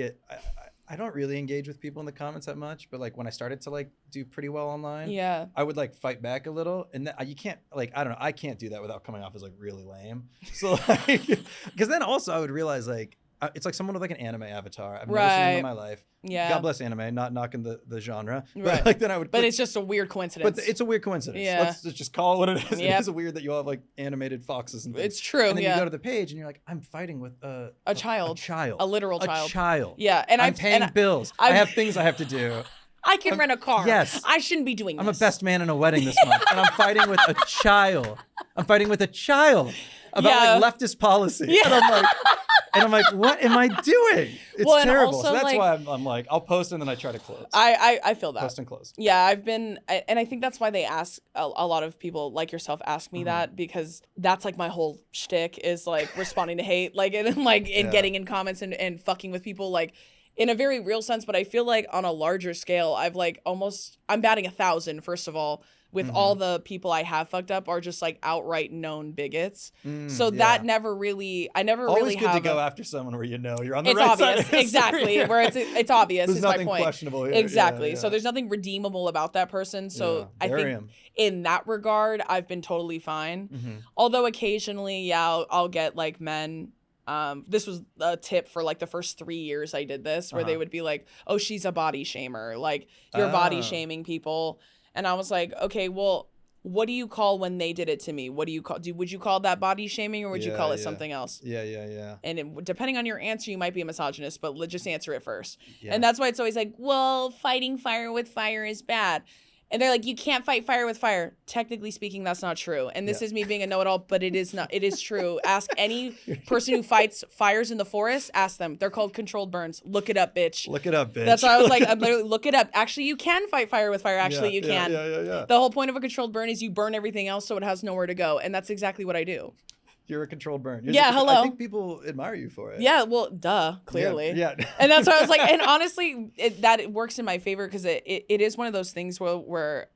I don't really engage with people in the comments that much, but like when I started to like do pretty well online, I would like fight back a little, and you can't like, I don't know, I can't do that without coming off as like really lame. So like, because then also I would realize like it's like someone with like an anime avatar. I've never seen them in my life. Yeah. God bless anime, not knocking the genre. But like then I would. But it's just a weird coincidence. But it's a weird coincidence. Yeah. Let's just call it what it is. It is weird that you all have like animated foxes and things. It's true. And then you go to the page and you're like, I'm fighting with a child. A child. A literal child. A child. Yeah. And I'm paying bills. I have things I have to do. I can rent a car. Yes. I shouldn't be doing this. I'm a best man in a wedding this month, and I'm fighting with a child. About like leftist policy. Yeah. And I'm like, what am I doing? It's terrible. So that's why I'm like, I'll post and then I try to close. I feel that. Post and close. Yeah, and I think that's why they ask, a lot of people like yourself ask me that, because that's like my whole shtick is like responding to hate, like, and like, and getting in comments and fucking with people, like, in a very real sense. But I feel like on a larger scale, I'm batting 1,000, first of all, with all the people I have fucked up are just like outright known bigots. So that never really, always good to go after someone where you know you're on the right side of history. Exactly, where it's obvious. There's is nothing my point. questionable here. Exactly. So there's nothing redeemable about that person. So I think in that regard, I've been totally fine. Although occasionally, I'll get like men. This was a tip for like the first 3 years I did this, where they would be like, oh, she's a body shamer. Like you're body shaming people. And I was like, okay, well, what do you call when they did it to me? What do you call? Would you call that body shaming, or would you call it something else? Yeah. And depending on your answer, you might be a misogynist, but let's just answer it first. Yeah. And that's why it's always like, well, fighting fire with fire is bad. And they're like, you can't fight fire with fire. Technically speaking, that's not true. And this is me being a know-it-all, but it is not. It is true. Ask any person who fights fires in the forest. Ask them. They're called controlled burns. Look it up, bitch. Look it up, bitch. That's why I was like, I'm literally, look it up. Actually, you can fight fire with fire. Actually, you can. Yeah. The whole point of a controlled burn is you burn everything else so it has nowhere to go. And that's exactly what I do. You're a controlled burn. Hello. I think people admire you for it. Yeah, well, duh, clearly. Yeah. And that's why I was like, and honestly, it works in my favor because it is one of those things where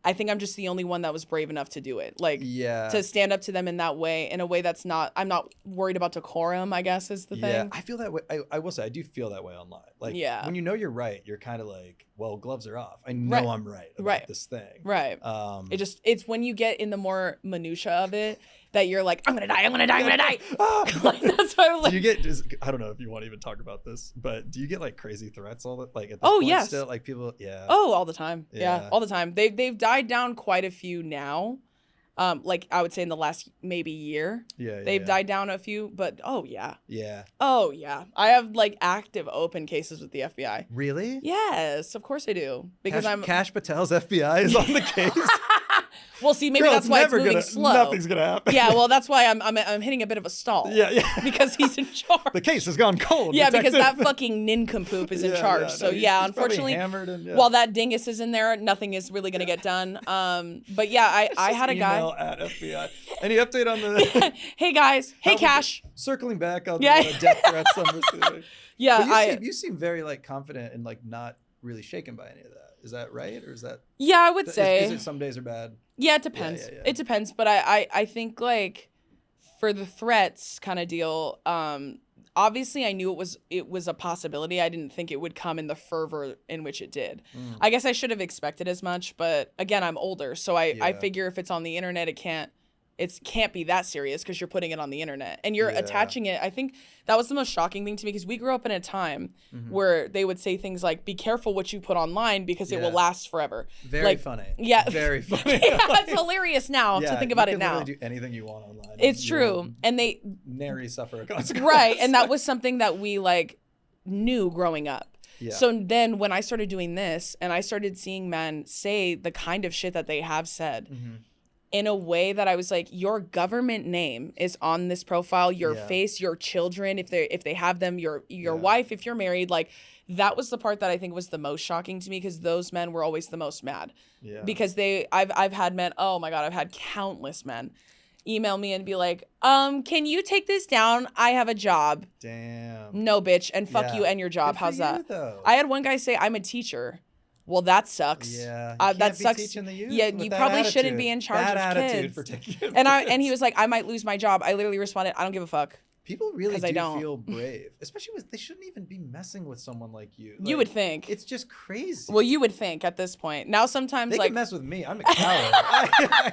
I think I'm just the only one that was brave enough to do it. Like, to stand up to them in that way, in a way that's not, I'm not worried about decorum, I guess is the thing. Yeah, I feel that way. I will say, I do feel that way online. Like, when you know you're right, you're kind of like, well, gloves are off. I know I'm right about this thing. Right. It's when you get in the more minutia of it that you're like, I'm going to die. Like, that's why I was like. Do you get, I don't know if you want to even talk about this, but do you get like crazy threats at this point yes. still? Like people, Oh, all the time. Yeah, all the time. They've died down quite a few now. Like I would say in the last maybe year. They've died down a few, but oh yeah. I have like active open cases with the FBI. Really? Yes, of course I do. Because Kash Patel's FBI is on the case. Well, see, maybe that's why it's moving slow. Nothing's gonna happen. Yeah, well, that's why I'm hitting a bit of a stall. Yeah. Because he's in charge. The case has gone cold. Yeah, because that fucking nincompoop is in charge. So unfortunately, while that dingus is in there, nothing is really gonna get done. But yeah, I had a guy. Email at FBI. Any update on the? Hey guys. Hey Kash. Circling back on the death threats I'm receiving. Yeah, but you seem very like confident and like not really shaken by any of that. Is that right, or is that? Yeah, I would say. Is it some days are bad? Yeah, it depends. Yeah. It depends, but I think like for the threats kind of deal, obviously I knew it was a possibility. I didn't think it would come in the fervor in which it did. I guess I should have expected as much, but again, I'm older, so I figure if it's on the internet, it can't be that serious because you're putting it on the internet and you're attaching it. I think that was the most shocking thing to me because we grew up in a time where they would say things like, be careful what you put online because it will last forever. Very funny. Yeah. Very funny. It's hilarious now to think about it now. You can really do anything you want online. It's true. And they nary suffer a consequence. Right. And that was something that we like knew growing up. Yeah. So then when I started doing this and I started seeing men say the kind of shit that they have said, in a way that I was like, your government name is on this profile, your face, your children, if they have them, your wife, if you're married, like that was the part that I think was the most shocking to me because those men were always the most mad. Yeah. Because I've had men, oh my God, I've had countless men email me and be like, can you take this down? I have a job. Damn. No, bitch, and fuck you and your job. How's that? I had one guy say, I'm a teacher. Well, that sucks. Yeah, that sucks. Teaching the youth you probably shouldn't be in charge of kids. For taking and he was like, I might lose my job. I literally responded, I don't give a fuck. People really do feel brave, especially they shouldn't even be messing with someone like you. Like, you would think it's just crazy. Well, you would think at this point. Now sometimes they can mess with me. I'm a coward.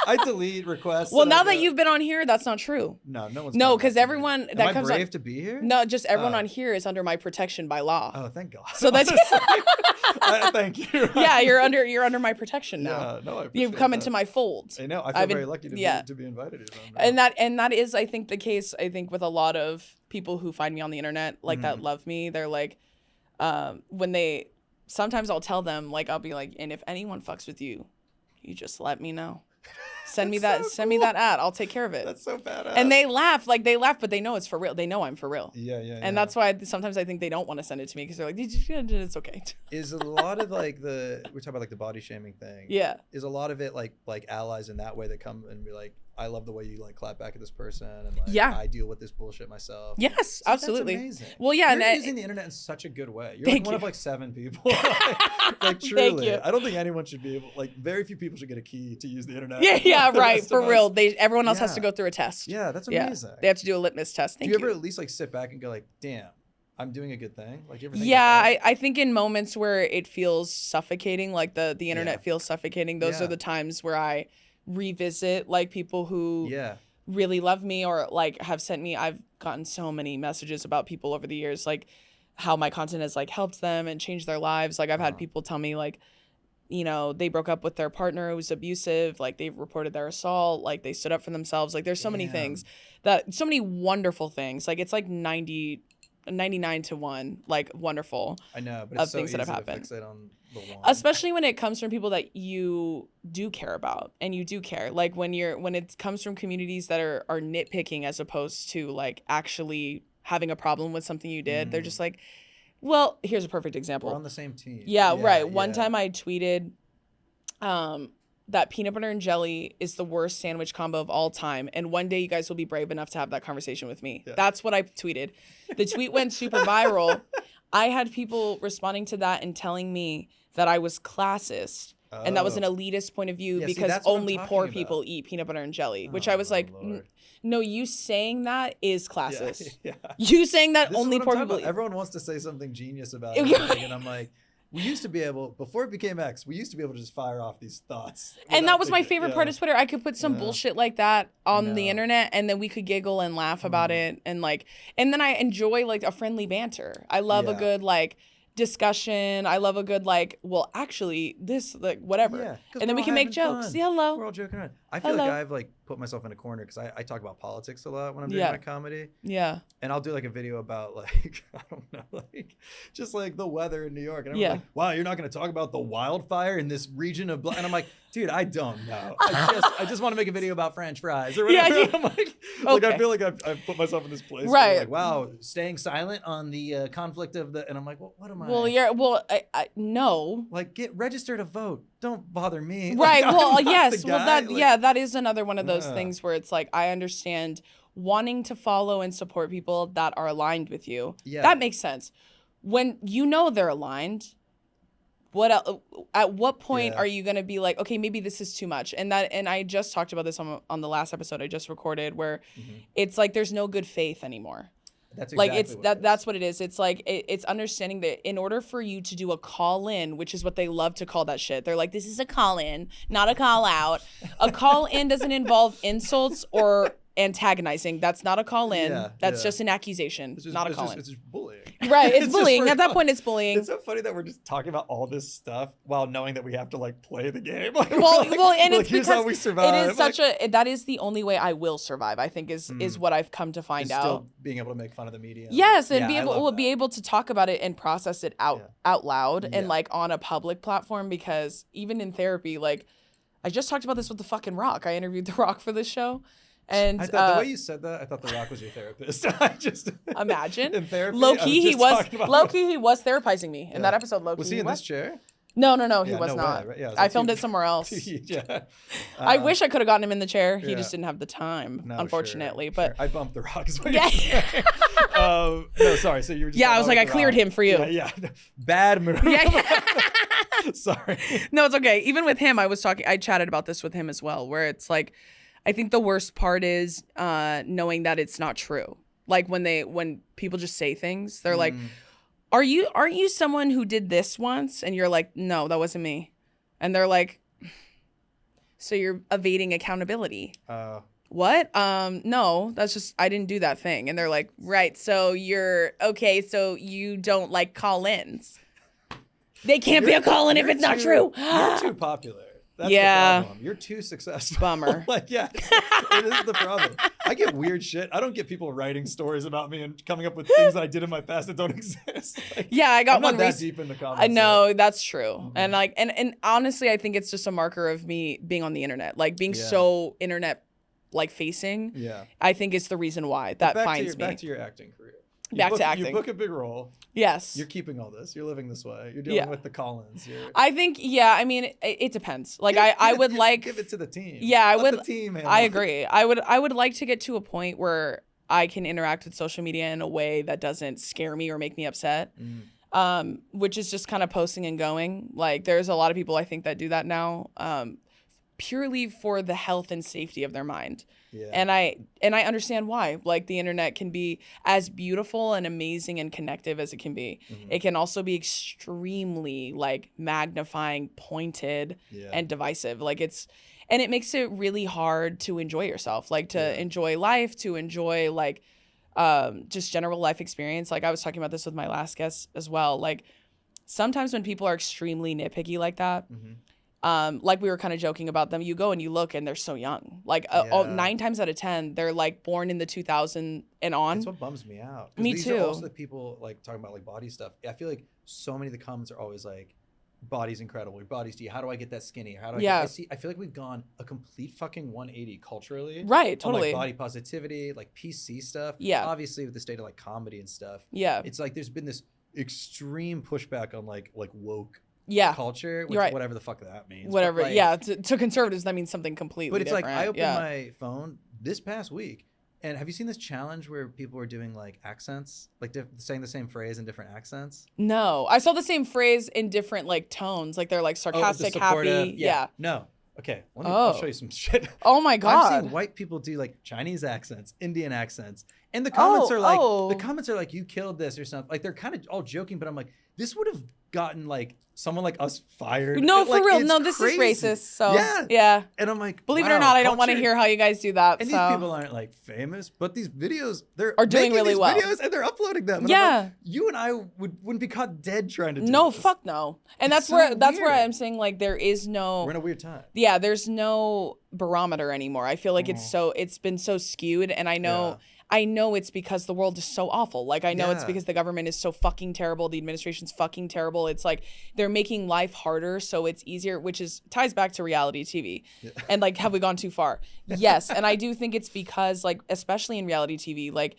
I delete requests. Well, now that you've been on here, that's not true. No one's. No, because everyone that comes brave to be here. No, just everyone on here is under my protection by law. Oh, thank God. So that's. Thank you. Yeah, you're under my protection now. Yeah, no, I appreciate You've come that. into my fold. I know. I feel very lucky to be invited. And that is, I think, the case. I think with a lot of people who find me on the internet, like that love me, they're like, sometimes I'll tell them, like, I'll be like, and if anyone fucks with you, you just let me know. Send me that ad. I'll take care of it. That's so badass. And they laugh, but they know it's for real. They know I'm for real. Yeah. And that's why sometimes I think they don't want to send it to me because they're like, it's okay. Is a lot of like we're talking about like the body shaming thing. Yeah. Is a lot of it like allies in that way that come and be like, I love the way you like clap back at this person and like I deal with this bullshit myself. Yes, absolutely. That's amazing. Well, yeah, you're using the internet in such a good way. You're like one of like 7 people. like truly. Thank you. I don't think anyone should be able very few people should get a key to use the internet. Yeah, right. For real. Everyone else has to go through a test. Yeah, that's amazing. Yeah. They have to do a litmus test. Do you ever at least like sit back and go like, damn, I'm doing a good thing? Like, you ever think I think in moments where it feels suffocating, like the internet feels suffocating, those are the times where I revisit like people who really love me or like have sent me. I've gotten so many messages about people over the years, like how my content has like helped them and changed their lives. Like I've had people tell me like, you know, they broke up with their partner who was abusive, like they've reported their assault, like they stood up for themselves. Like there's so many things so many wonderful things. Like it's like 99 to 1, like wonderful. I know, but it's of so things easy that have happened. To fixate on the one. Especially when it comes from people that you do care about and you do care. Like when it comes from communities that are nitpicking as opposed to like actually having a problem with something you did. They're just like, well, here's a perfect example. We're on the same team. Yeah, right. One time I tweeted that peanut butter and jelly is the worst sandwich combo of all time. And one day you guys will be brave enough to have that conversation with me. Yeah. That's what I tweeted. The tweet went super viral. I had people responding to that and telling me that I was classist. Oh. And that was an elitist point of view because only poor people eat peanut butter and jelly, which I was like, no, you saying that is classist. Yeah. You saying that only poor people eat. Everyone wants to say something genius about it. And I'm like, we used to be able, before it became X, we used to be able to just fire off these thoughts. And that was my favorite part of Twitter. I could put some bullshit like that on the internet and then we could giggle and laugh about it. And then I enjoy like a friendly banter. I love a good like discussion. I love a good like, well, actually this, like whatever. Yeah, and then we can make jokes. Fun. Hello. We're all joking around. I feel like I've like put myself in a corner because I talk about politics a lot when I'm doing my comedy. Yeah. And I'll do like a video about like, I don't know, like just like the weather in New York. And I'm like, wow, you're not going to talk about the wildfire in this region of, and I'm like, dude, I don't know. I just want to make a video about French fries or whatever. Yeah. I'm like I feel like I've put myself in this place. Right. Like, wow, staying silent on the conflict of the, and I'm like, well, what am I? Well, I no. Like get registered to vote. Don't bother me. Right. Like, well, yes. Well, that is another one of those things where it's like, I understand wanting to follow and support people that are aligned with you. Yeah. That makes sense. When you know they're aligned, at what point are you going to be like, okay, maybe this is too much? And I just talked about this on the last episode I just recorded where it's like, there's no good faith anymore. That's exactly that's what it is. It's like it's understanding that in order for you to do a call in, which is what they love to call that shit. They're like, this is a call in, not a call out. A call in doesn't involve insults or antagonizing. That's not a call in. That's just an accusation, not a call in. It's just bullying. Right, it's bullying. At that point, it's bullying. It's so funny that we're just talking about all this stuff while knowing that we have to like play the game. Like, and it's here's because how we survive. It is that is the only way I will survive. I think is what I've come to find out. Still being able to make fun of the media. Yes, and be able to talk about it and process it out loud and like on a public platform, because even in therapy, like I just talked about this with the fucking Rock. I interviewed the Rock for this show. And I thought the way you said that, I thought The Rock was your therapist. I just imagine in therapy. Low key, he was therapizing me in that episode. Low key, was he in this chair? No, he was not. Way, right? I filmed it somewhere else. I wish I could have gotten him in the chair. He just didn't have the time, unfortunately. But I bumped The Rock. No, sorry. So you were just I was like, I cleared him for you. Yeah. Bad move. Sorry. No, it's okay. Even with him, I chatted about this with him as well, where it's like, I think the worst part is knowing that it's not true. Like when people just say things, they're like, aren't you someone who did this once? And you're like, no, that wasn't me. And they're like, so you're evading accountability. What? No, that's just, I didn't do that thing. And they're like, right. So you're okay. So you don't like call-ins. They can't be a call-in if it's not true. You're too popular. That's the problem. You're too successful. Bummer. Like, it is the problem. I get weird shit. I don't get people writing stories about me and coming up with things that I did in my past that don't exist. Like, I got I'm one. Not that deep in the comments. I know that's true, and like, and honestly, I think it's just a marker of me being on the internet, like being so internet like facing. Yeah, I think it's the reason why that finds me. Back to your acting career. To acting. You book a big role. Yes. You're keeping all this. You're living this way. You're dealing with the call-ins. I think, I mean, it depends. Like, I would like... Give it to the team. Yeah, I would... The team handle. I agree. I would like to get to a point where I can interact with social media in a way that doesn't scare me or make me upset, which is just kind of posting and going. Like, there's a lot of people, I think, that do that now, purely for the health and safety of their mind. Yeah. And I understand why. Like, the internet can be as beautiful and amazing and connective as it can be. It can also be extremely like magnifying, pointed, and divisive. Like and it makes it really hard to enjoy yourself, like to enjoy life, to enjoy like just general life experience. Like I was talking about this with my last guest as well. Like sometimes when people are extremely nitpicky like that, Mm-hmm. like we were kind of joking about them, you go and you look and they're so young. Like 9 times out of 10, they're like born in the 2000 and on. That's what bums me out. Me these too. Are also the people like talking about like body stuff. I feel like so many of the comments are always like, body's incredible. Your body's how do I get that skinny? How do I I feel like we've gone a complete fucking 180 culturally. Right, totally. On, like, body positivity, like PC stuff. Yeah. Obviously with the state of like comedy and stuff. Yeah. It's like there's been this extreme pushback on like woke culture, which whatever the fuck that means. Whatever. Like, to conservatives that means something completely different. But it's like I opened my phone this past week, and have you seen this challenge where people are doing like accents, like saying the same phrase in different accents? No, I saw the same phrase in different like tones, like they're like sarcastic, happy. Yeah. No. Okay, I'll show you some shit. Oh my God. I've seen white people do like Chinese accents, Indian accents, and the comments are like, you killed this or something. Like they're kind of all joking, but I'm like, this would have gotten like someone like us fired. No, for real. No, this is racist. So yeah. And I'm like, believe it or not, I don't want to hear how you guys do that. And these people aren't like famous, but these videos are doing really well. Videos and they're uploading them. And I'm like, you and I wouldn't be caught dead trying to do this. Fuck no. And that's where I'm saying like there is no. We're in a weird time. Yeah, there's no barometer anymore. I feel like it's been so skewed, and I know. I know it's because the world is so awful. Like, I know it's because the government is so fucking terrible. The administration's fucking terrible. It's like they're making life harder so it's easier, which ties back to reality TV. Yeah. And like, have we gone too far? Yes. And I do think it's because like, especially in reality TV, like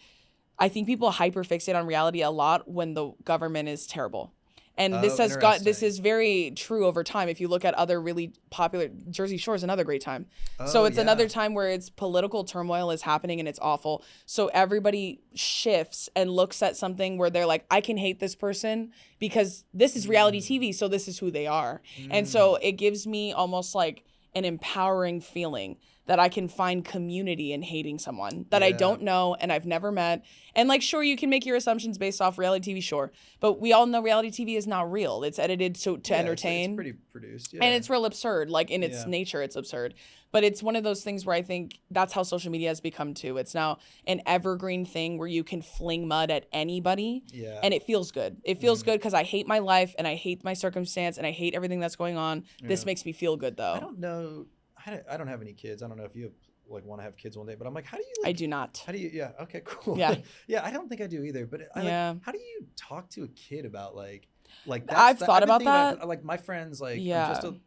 I think people hyperfixate on reality a lot when the government is terrible. And this is very true over time. If you look at other really popular, Jersey Shore is another great time. So it's another time where it's political turmoil is happening and it's awful. So everybody shifts and looks at something where they're like, I can hate this person because this is reality TV. So this is who they are. And so it gives me almost like an empowering feeling that I can find community in hating someone that I don't know and I've never met. And like, sure, you can make your assumptions based off reality TV, sure. But we all know reality TV is not real. It's edited to entertain. It's pretty produced, And it's real absurd. Like in its nature, it's absurd. But it's one of those things where I think that's how social media has become too. It's now an evergreen thing where you can fling mud at anybody and it feels good. It feels good because I hate my life and I hate my circumstance and I hate everything that's going on. This makes me feel good though. I don't know. I don't have any kids. I don't know if you like want to have kids one day, but I'm like, how do you? Like, I do not. How do you? Yeah. Okay. Cool. Yeah. Yeah. I don't think I do either. But how do you talk to a kid about like that? I've thought about that. Like my friends, like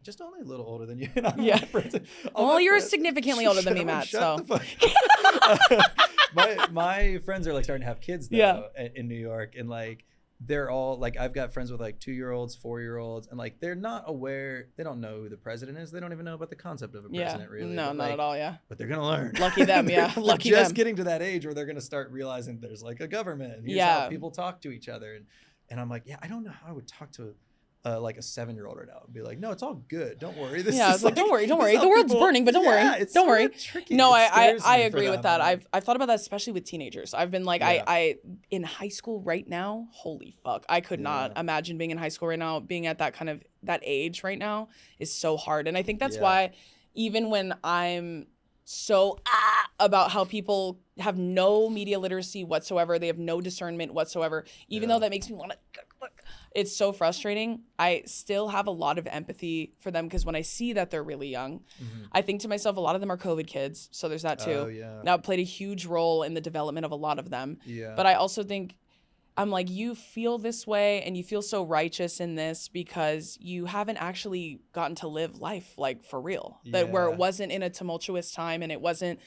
just only a little older than you. Well, you're significantly older than me, Matt. So. my friends are like starting to have kids though in New York, and like. They're all like, I've got friends with like 2-year-olds, 4-year-olds, and like they're not aware. They don't know who the president is. They don't even know about the concept of a president, really. No, not at all. Yeah. But they're gonna learn. Lucky them. Yeah. Lucky them. Just getting to that age where they're gonna start realizing there's like a government. And here's how people talk to each other, and I'm like, I don't know how I would talk to like a 7-year-old right now and be like, no, it's all good. Don't worry. This is like, don't worry. The world's burning, but don't worry. Don't worry. Tricky. No, I agree with that. I've thought about that, especially with teenagers. I've been like, I in high school right now, holy fuck. I could not imagine being in high school right now. Being at that age right now is so hard. And I think that's why even when I'm so about how people have no media literacy whatsoever, they have no discernment whatsoever, even though that makes me want to, it's so frustrating. I still have a lot of empathy for them because when I see that they're really young, I think to myself, a lot of them are COVID kids. So there's that too. Now it played a huge role in the development of a lot of them. But I also think, I'm like, you feel this way and you feel so righteous in this because you haven't actually gotten to live life like for real. Where it wasn't in a tumultuous time and it wasn't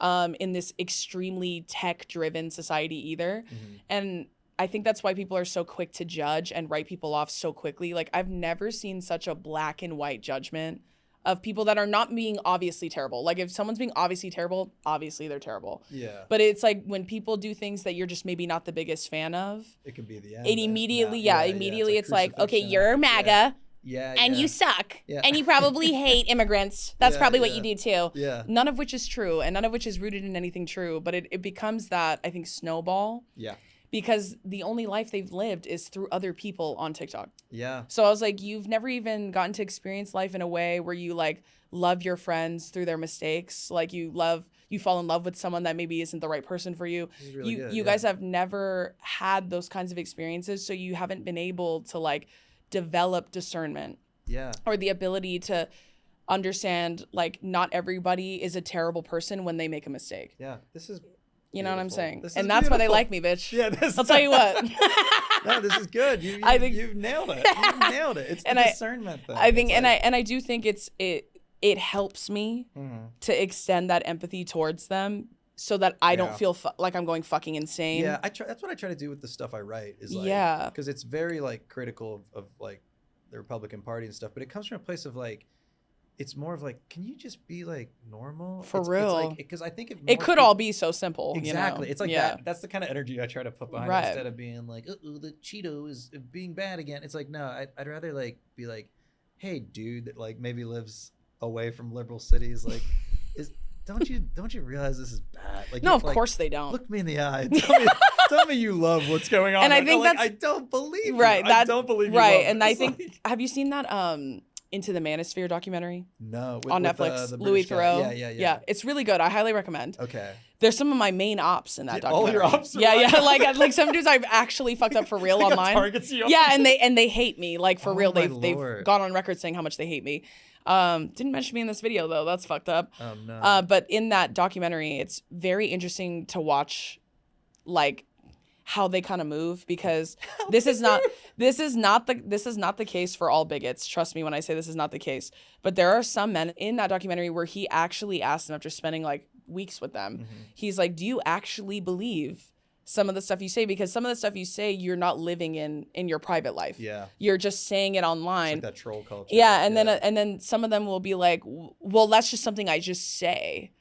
in this extremely tech-driven society either. And I think that's why people are so quick to judge and write people off so quickly. Like, I've never seen such a black and white judgment of people that are not being obviously terrible. Like, if someone's being obviously terrible, obviously they're terrible. But it's like when people do things that you're just maybe not the biggest fan of. It can be the end. It immediately, immediately it's like, okay, you're MAGA. And you suck. And you probably hate immigrants. That's probably what you do too. None of which is true and none of which is rooted in anything true. But it becomes that, I think, snowball. Because the only life they've lived is through other people on TikTok. So I was like, you've never even gotten to experience life in a way where you like love your friends through their mistakes. Like you fall in love with someone that maybe isn't the right person for you. You guys have never had those kinds of experiences. So you haven't been able to like develop discernment. Yeah. Or the ability to understand, like, not everybody is a terrible person when they make a mistake. Yeah, this is You know what I'm saying? This and that's why they like me, bitch. Yeah, I'll tell you what. No, this is good. I think you've nailed it. You've nailed it. It's the discernment thing. I think, and I do think it helps me to extend that empathy towards them, so that I don't feel like I'm going fucking insane. Yeah, that's what I try to do with the stuff I write. Is like, because it's very like critical of like the Republican Party and stuff, but it comes from a place of like, it's more of like, can you just be like normal? For real. It's like, because I think it could all be so simple. Exactly. You know? It's like that. That's the kind of energy I try to put behind it, instead of being like, oh, the Cheeto is being bad again. It's like, no, I'd rather like be like, hey, dude, that like maybe lives away from liberal cities, like, don't you realize this is bad? Like, no, of course they don't. Look me in the eye. Tell me you love what's going on. And I think I don't believe you. I don't believe you. Right. And I think, have you seen that Into the Manosphere documentary? No. On Netflix. The Louis Theroux. Yeah. It's really good. I highly recommend. Okay. There's some of my main ops in that documentary. All your ops? Yeah. Like some dudes I've actually fucked up for real online. Targets you. Yeah, and they hate me. Like, for real. They've gone on record saying how much they hate me. Didn't mention me in this video though. That's fucked up. Oh no. But in that documentary, it's very interesting to watch, like, how they kind of move, because this is not the case for all bigots. Trust me when I say this is not the case. But there are some men in that documentary where he actually asked them, after spending like weeks with them, he's like, do you actually believe some of the stuff you say? Because some of the stuff you say, you're not living in your private life. Yeah. You're just saying it online. It's like that troll culture. Yeah, and then some of them will be like, well, that's just something I just say.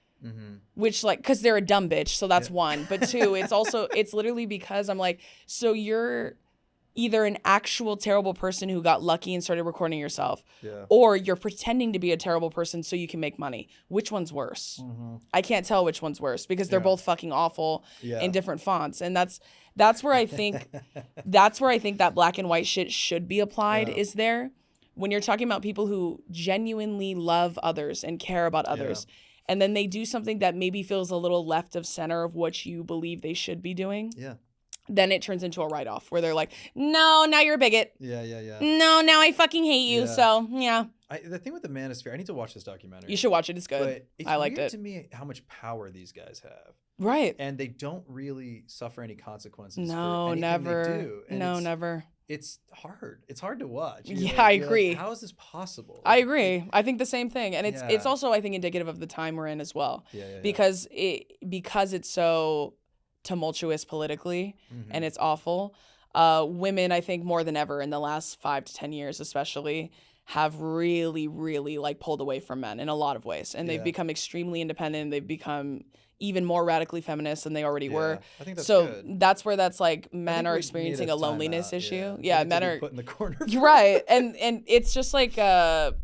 Which, like, because they're a dumb bitch, so that's one. But two, it's literally because I'm like, so you're either an actual terrible person who got lucky and started recording yourself, or you're pretending to be a terrible person so you can make money. Which one's worse? I can't tell which one's worse, because they're both fucking awful in different fonts. And that's where I think that black and white shit should be applied, is there. When you're talking about people who genuinely love others and care about others, and then they do something that maybe feels a little left of center of what you believe they should be doing. Yeah. Then it turns into a write-off where they're like, no, now you're a bigot. Yeah. No, now I fucking hate you. So, yeah. The thing with the Manosphere, I need to watch this documentary. You should watch it. It's good. But I liked it. To me how much power these guys have. Right. And they don't really suffer any consequences for anything never. They do. And never. It's hard. It's hard to watch. I agree. Like, how is this possible? I agree. I think the same thing. And it's also, I think, indicative of the time we're in as well. Because it's so tumultuous politically, and it's awful. Women, I think, more than ever in the last 5 to 10 years especially, have really, really like pulled away from men in a lot of ways. And they've become extremely independent. They've become even more radically feminist than they already were. I think that's good. That's where that's like men are experiencing a loneliness issue. Yeah, men are put in the corner. Right. And it's just like the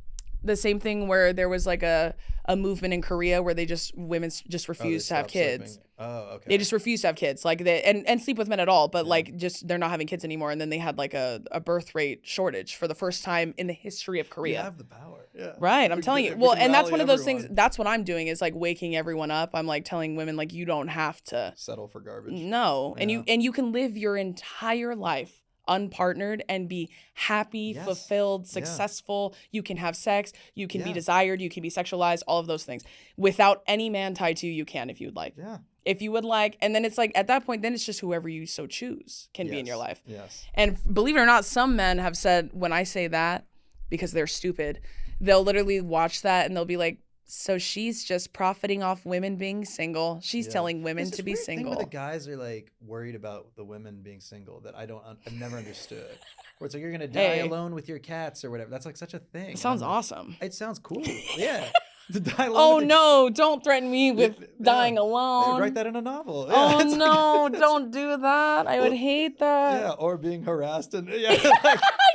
same thing where there was like a movement in Korea where women just refuse to have kids. Sleeping. Oh, okay. They just refuse to have kids, like and sleep with men at all, but like just they're not having kids anymore. And then they had like a birth rate shortage for the first time in the history of Korea. We have the power. Yeah. Right. I'm telling you. Well, and that's one of those things. That's what I'm doing is like waking everyone up. I'm like telling women like you don't have to settle for garbage. No. Yeah. And you can live your entire life unpartnered and be happy, fulfilled, successful. You can have sex, you can be desired, you can be sexualized, all of those things. Without any man tied to you, you can if you would like. Yeah. If you would like, and then it's like at that point, then it's just whoever you so choose can be in your life. Yes. And believe it or not, some men have said when I say that, because they're stupid, they'll literally watch that and they'll be like, so she's just profiting off women being single. She's telling women to be single. Thing where the guys are like worried about the women being single that I've never understood. Where it's like you're gonna die alone with your cats or whatever. That's like such a thing. It sounds awesome. It sounds cool. Yeah. To die alone. Oh no! Don't threaten me with dying alone. Write that in a novel. Oh no! Don't do that. I would hate that. Yeah, or being harassed and I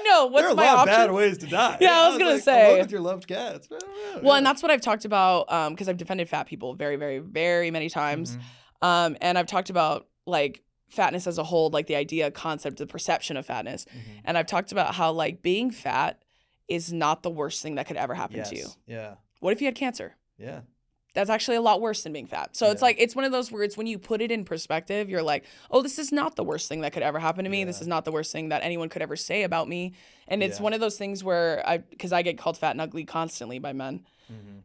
know. What's my option? There are a lot of bad ways to die. Yeah, I was gonna say. Alone with your loved cats. I don't know. Well, and that's what I've talked about because I've defended fat people very, very, very many times, and I've talked about like fatness as a whole, like the idea, concept, the perception of fatness, and I've talked about how like being fat is not the worst thing that could ever happen to you. Yeah. What if you had cancer? Yeah. that's actually a lot worse than being fat. So it's like, it's one of those words when you put it in perspective, you're like, oh, this is not the worst thing that could ever happen to me. This is not the worst thing that anyone could ever say about me. And it's one of those things where because I get called fat and ugly constantly by men.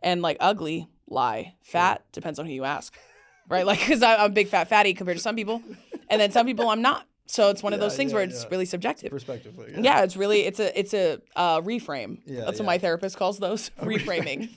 And like ugly, lie. Fat, depends on who you ask. Right? Like, because I'm a big fat fatty compared to some people. And then some people I'm not. So it's one of those things where it's really subjective. Perspectively. Yeah, it's really, it's a reframe. That's what my therapist calls those. Reframing.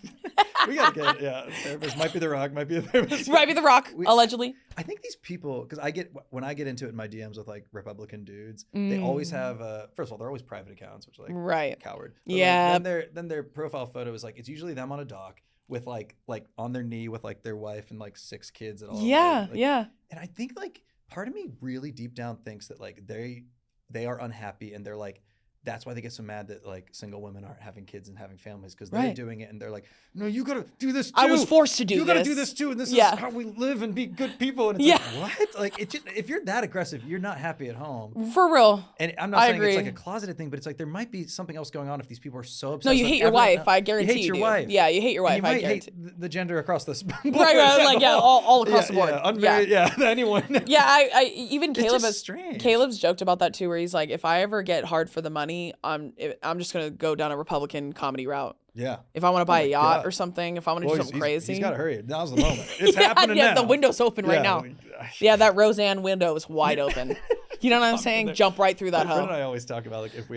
We gotta get therapist. Might be The Rock, might be a therapist. Might be The Rock, allegedly. I think these people, because when I get into it in my DMs with like Republican dudes, they always have first of all, they're always private accounts, which are like coward. But then their profile photo is like, it's usually them on a dock with like on their knee with like their wife and like 6 kids and all. And I think like part of me really deep down thinks that like they are unhappy and they're like, that's why they get so mad that like single women aren't having kids and having families, because they're doing it and they're like, no, you gotta do this too. I was forced to do this. You gotta do this too, and this is how we live and be good people. And it's like, what? Like, it just, if you're that aggressive, you're not happy at home. For real. And I'm not saying it's like a closeted thing, but it's like there might be something else going on if these people are so obsessed. No, you hate your wife. I guarantee you. Hate your wife. Yeah, you hate your wife. You might hate the gender across the board. Right, like all across the board. Anyone. Yeah, I even Caleb's joked about that too, where he's like, if I ever get hard for the money, I'm just gonna go down a Republican comedy route. Yeah. If I want to buy a yacht or something, if I want to do something crazy, he's got to hurry. Now's the moment. It's happening now. Yeah, the window's open right now. Yeah, that Roseanne window is wide open. You know what I'm saying? Jump right through that hoe. hoe. My friend and I always talk about like if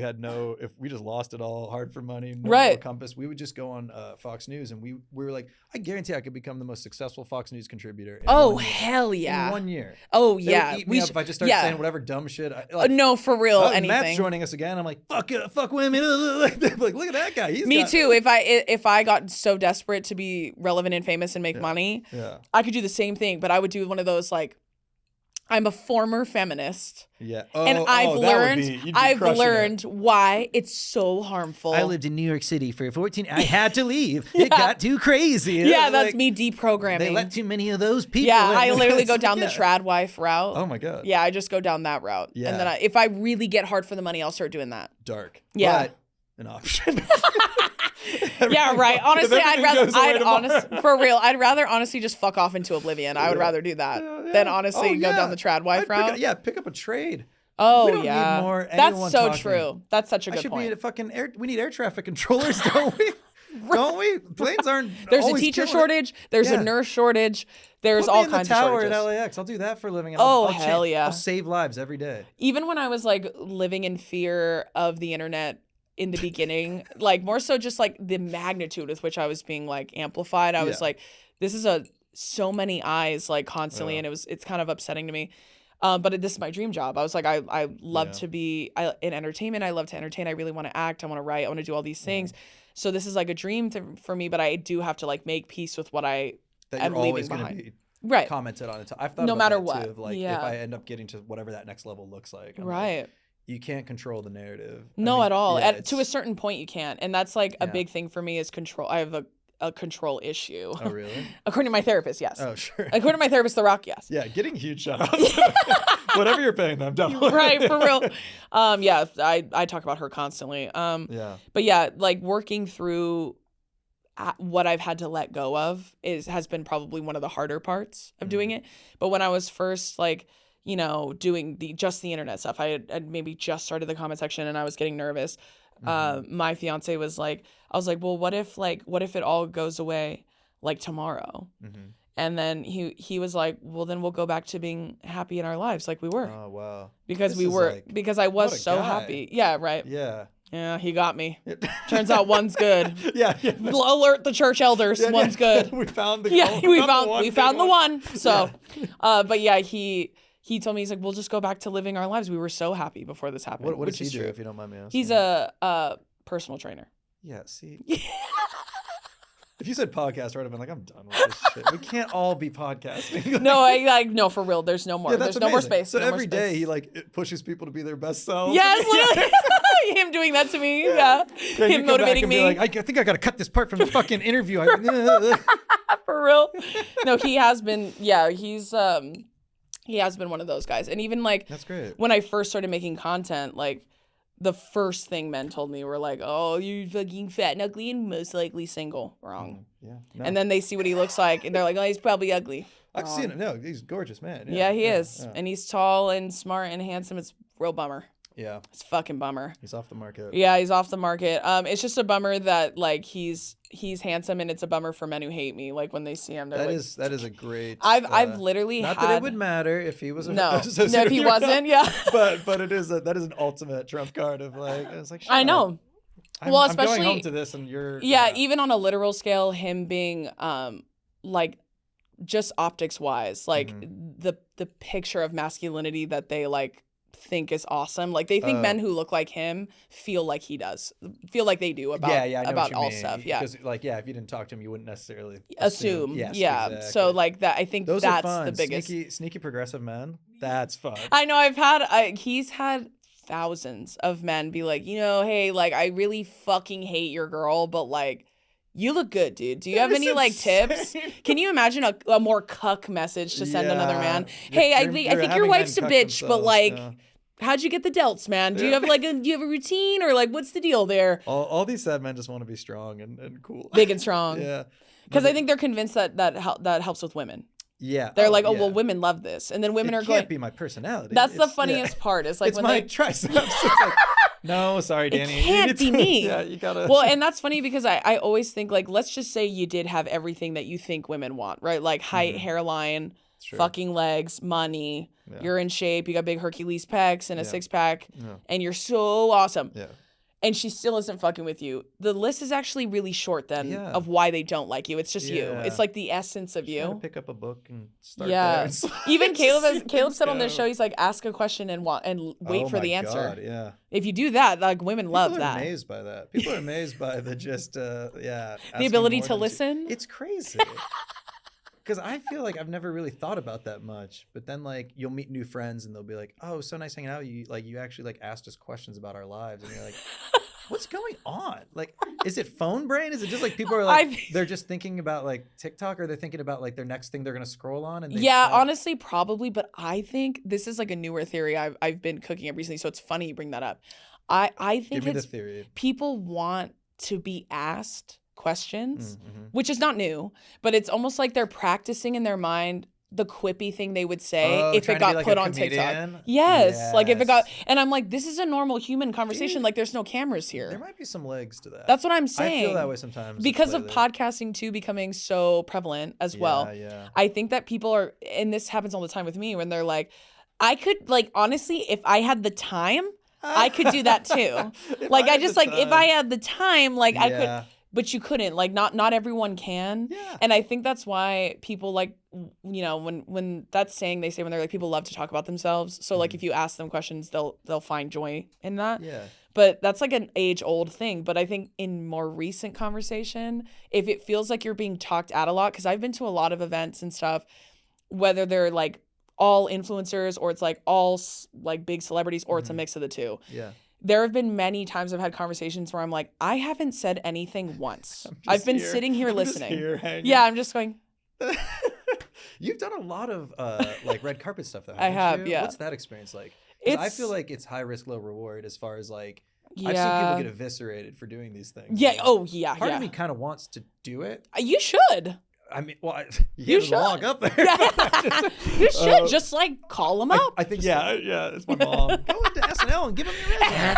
we just lost it all, hard for money, no compass, we would just go on Fox News and we were like, I guarantee I could become the most successful Fox News contributor. Hell yeah! In 1 year. Oh they yeah. would eat me up if I just started saying whatever dumb shit. No, for real. Anything. Matt's joining us again. I'm like, fuck women. Like, look at that guy. Me too. If I got so desperate to be relevant and famous and make money, I could do the same thing. But I would do one of those like, I'm a former feminist. Yeah. And I've learned why it's so harmful. I lived in New York City for 14. I had to leave. It got too crazy. Yeah, that's me deprogramming. They let too many of those people. Yeah, I literally go down the trad wife route. Oh my God. Yeah, I just go down that route. Yeah. And then if I really get hard for the money, I'll start doing that. Dark. Yeah. But an option. Yeah, right. Honestly, I'd rather honestly just fuck off into oblivion. I would rather do that than honestly go down the trad wife route. Pick up a trade. Oh, we don't need more that's so talking. True. That's such a good point. Should be a fucking we need air traffic controllers, don't we? Don't we? Planes aren't. There's a teacher shortage. There's a nurse shortage. There's all kinds of shortages. Put me in the tower at LAX. I'll do that for a living. Hell yeah! I'll save lives every day. Even when I was like living in fear of the internet in the beginning, like more so just like the magnitude with which I was being like amplified. I was like, this is so many eyes like constantly, and it's kind of upsetting to me. But this is my dream job. I was like, I love to be in entertainment. I love to entertain. I really want to act. I want to write. I want to do all these things. So this is like a dream for me, but I do have to like make peace with what I am leaving behind. Right. Commented on it. I've thought no about matter that what. too, of like if I end up getting to whatever that next level looks like. Like, you can't control the narrative. At all. To a certain point you can't. And that's like a big thing for me is control. I have a control issue. Oh, really? According to my therapist, yes. Oh, sure. According to my therapist, The Rock, yes. Yeah, getting huge shout-outs. Whatever you're paying them, definitely. Right, for real. I talk about her constantly. But yeah, like working through what I've had to let go of has been probably one of the harder parts of doing it. But when I was first like, doing the internet stuff, I had maybe just started the comment section and I was getting nervous. My fiance was like, I was like, well, what if it all goes away like tomorrow? And then he was like, well, then we'll go back to being happy in our lives like we were. Oh, wow. Because because I was so happy. Yeah, right. Yeah. Yeah, he got me. Turns out one's good. Yeah. Alert the church elders. One's good. We found the we found the one. So, but yeah, he told me, he's like, we'll just go back to living our lives. We were so happy before this happened. What does he do, if you don't mind me asking? He's a personal trainer. Yeah, see. If you said podcast, I would have been like, I'm done with this shit. We can't all be podcasting. No, for real. There's no more. Yeah, there's no more space. So every day he like pushes people to be their best selves. Yes, literally. Him doing that to me. Yeah. Him motivating me. Like, I think I got to cut this part from the fucking interview. For real. No, he has been. Yeah, he has been one of those guys. And even like, that's great. When I first started making content, like, the first thing men told me were like, oh, you're fucking fat and ugly and most likely single. Wrong. Yeah. No. And then they see what he looks like and they're like, oh, he's probably ugly. I've seen him. No, he's a gorgeous man. Yeah, he is. Yeah. And he's tall and smart and handsome. It's a real bummer. Yeah. It's a fucking bummer. He's off the market. Yeah, he's off the market. It's just a bummer that like he's handsome, and it's a bummer for men who hate me. Like when they see him, they're that is a great. I've literally not that it would matter if he was no if he wasn't, yeah. But it is that is an ultimate trump card of like it's like I know. I'm especially going home to this, and you're even on a literal scale, him being like just optics wise, like the picture of masculinity that they like think is awesome. Like they think men who look like him feel like he does, feel like they do about about all stuff. Yeah, because like if you didn't talk to him, you wouldn't necessarily assume. Yes, yeah. Exactly. So like that, I think those that's are fun. The biggest sneaky progressive men. That's fun. I know. He's had thousands of men be like, hey, like I really fucking hate your girl, but like you look good, dude. Do you have any like tips? Can you imagine a more cuck message to send another man? Hey, I think your wife's a bitch, but like, how'd you get the delts, man? Do you have do you have a routine or like what's the deal there? All these sad men just want to be strong and cool, big and strong. Yeah, because I think they're convinced that helps with women. Yeah, they're like, well, women love this, and then women are going. Can't be my personality. That's the funniest part. Is like it's when my triceps. It's like, no, sorry, Danny. It can't be me. Yeah, you gotta. Well, and that's funny because I always think like, let's just say you did have everything that you think women want, right? Like height, hairline, fucking legs, money. Yeah. You're in shape. You got big Hercules pecs and a 6-pack, and you're so awesome. Yeah. And she still isn't fucking with you. The list is actually really short then of why they don't like you. It's just you. It's like the essence of you. Pick up a book and start there. Even Caleb said on this show, he's like, ask a question and wait for the answer. God, yeah. If you do that, like women love that. People are amazed by that. People are amazed by the just the ability to listen. It's crazy. Because I feel like I've never really thought about that much, but then like you'll meet new friends and they'll be like, "Oh, so nice hanging out. You actually like asked us questions about our lives," and you're like, "What's going on? Like, is it phone brain? Is it just like people are like they're just thinking about like TikTok, or they're thinking about like their next thing they're gonna scroll on?" And honestly, probably. But I think this is like a newer theory I've been cooking up recently, so it's funny you bring that up. I think it's people want to be asked questions, which is not new, but it's almost like they're practicing in their mind the quippy thing they would say if it got put on TikTok. Yes. Like if it got, and I'm like, this is a normal human conversation. Like there's no cameras here. There might be some legs to that. That's what I'm saying. I feel that way sometimes. Because of podcasting too becoming so prevalent as well. Yeah. I think that people are, and this happens all the time with me when they're like, I could like, honestly, if I had the time, I could do that too. Like I just like, if I had the time, like I could. But you couldn't, like not everyone can. Yeah. And I think that's why people like, when that's saying they say when they're like, people love to talk about themselves. So like if you ask them questions, they'll find joy in that. Yeah. But that's like an age old thing. But I think in more recent conversation, if it feels like you're being talked at a lot, because I've been to a lot of events and stuff, whether they're like all influencers or it's like all like big celebrities or it's a mix of the two. Yeah. There have been many times I've had conversations where I'm like, I haven't said anything once. I've been sitting here listening. I'm just going. You've done a lot of like red carpet stuff though. I have, yeah. What's that experience like? I feel like it's high risk, low reward as far as like I've seen people get eviscerated for doing these things. Yeah. Oh yeah. Part of me kind of wants to do it. You should. I mean, well, you should walk up there. Yeah. You should just like call them up. I think, yeah, it's my mom. Go into SNL and give them your resume.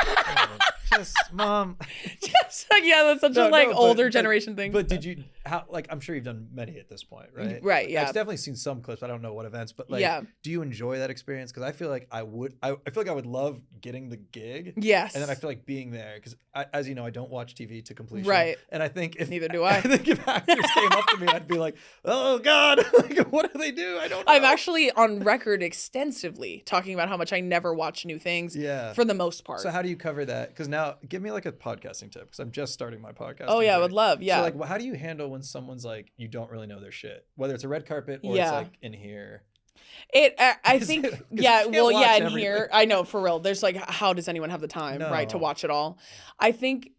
Just mom. Just like, yeah, that's such a like older generation thing. But did you? I'm sure you've done many at this point, right? Right. Yeah. I've definitely seen some clips. I don't know what events, but like, do you enjoy that experience? Because I feel like I would. I feel like I would love getting the gig. Yes. And then I feel like being there because, as you know, I don't watch TV to completion. Right. And I think neither do I. I think if actors came up to me, I'd be like, oh God, like, what do they do? I don't know. I'm actually on record extensively talking about how much I never watch new things. Yeah. For the most part. So how do you cover that? Because now, give me like a podcasting tip because I'm just starting my podcast. Oh yeah, I would love. Yeah. So like, how do you handle when someone's like, you don't really know their shit, whether it's a red carpet or it's like in here? I think in here I know for real. There's like, how does anyone have the time, right, to watch it all? I think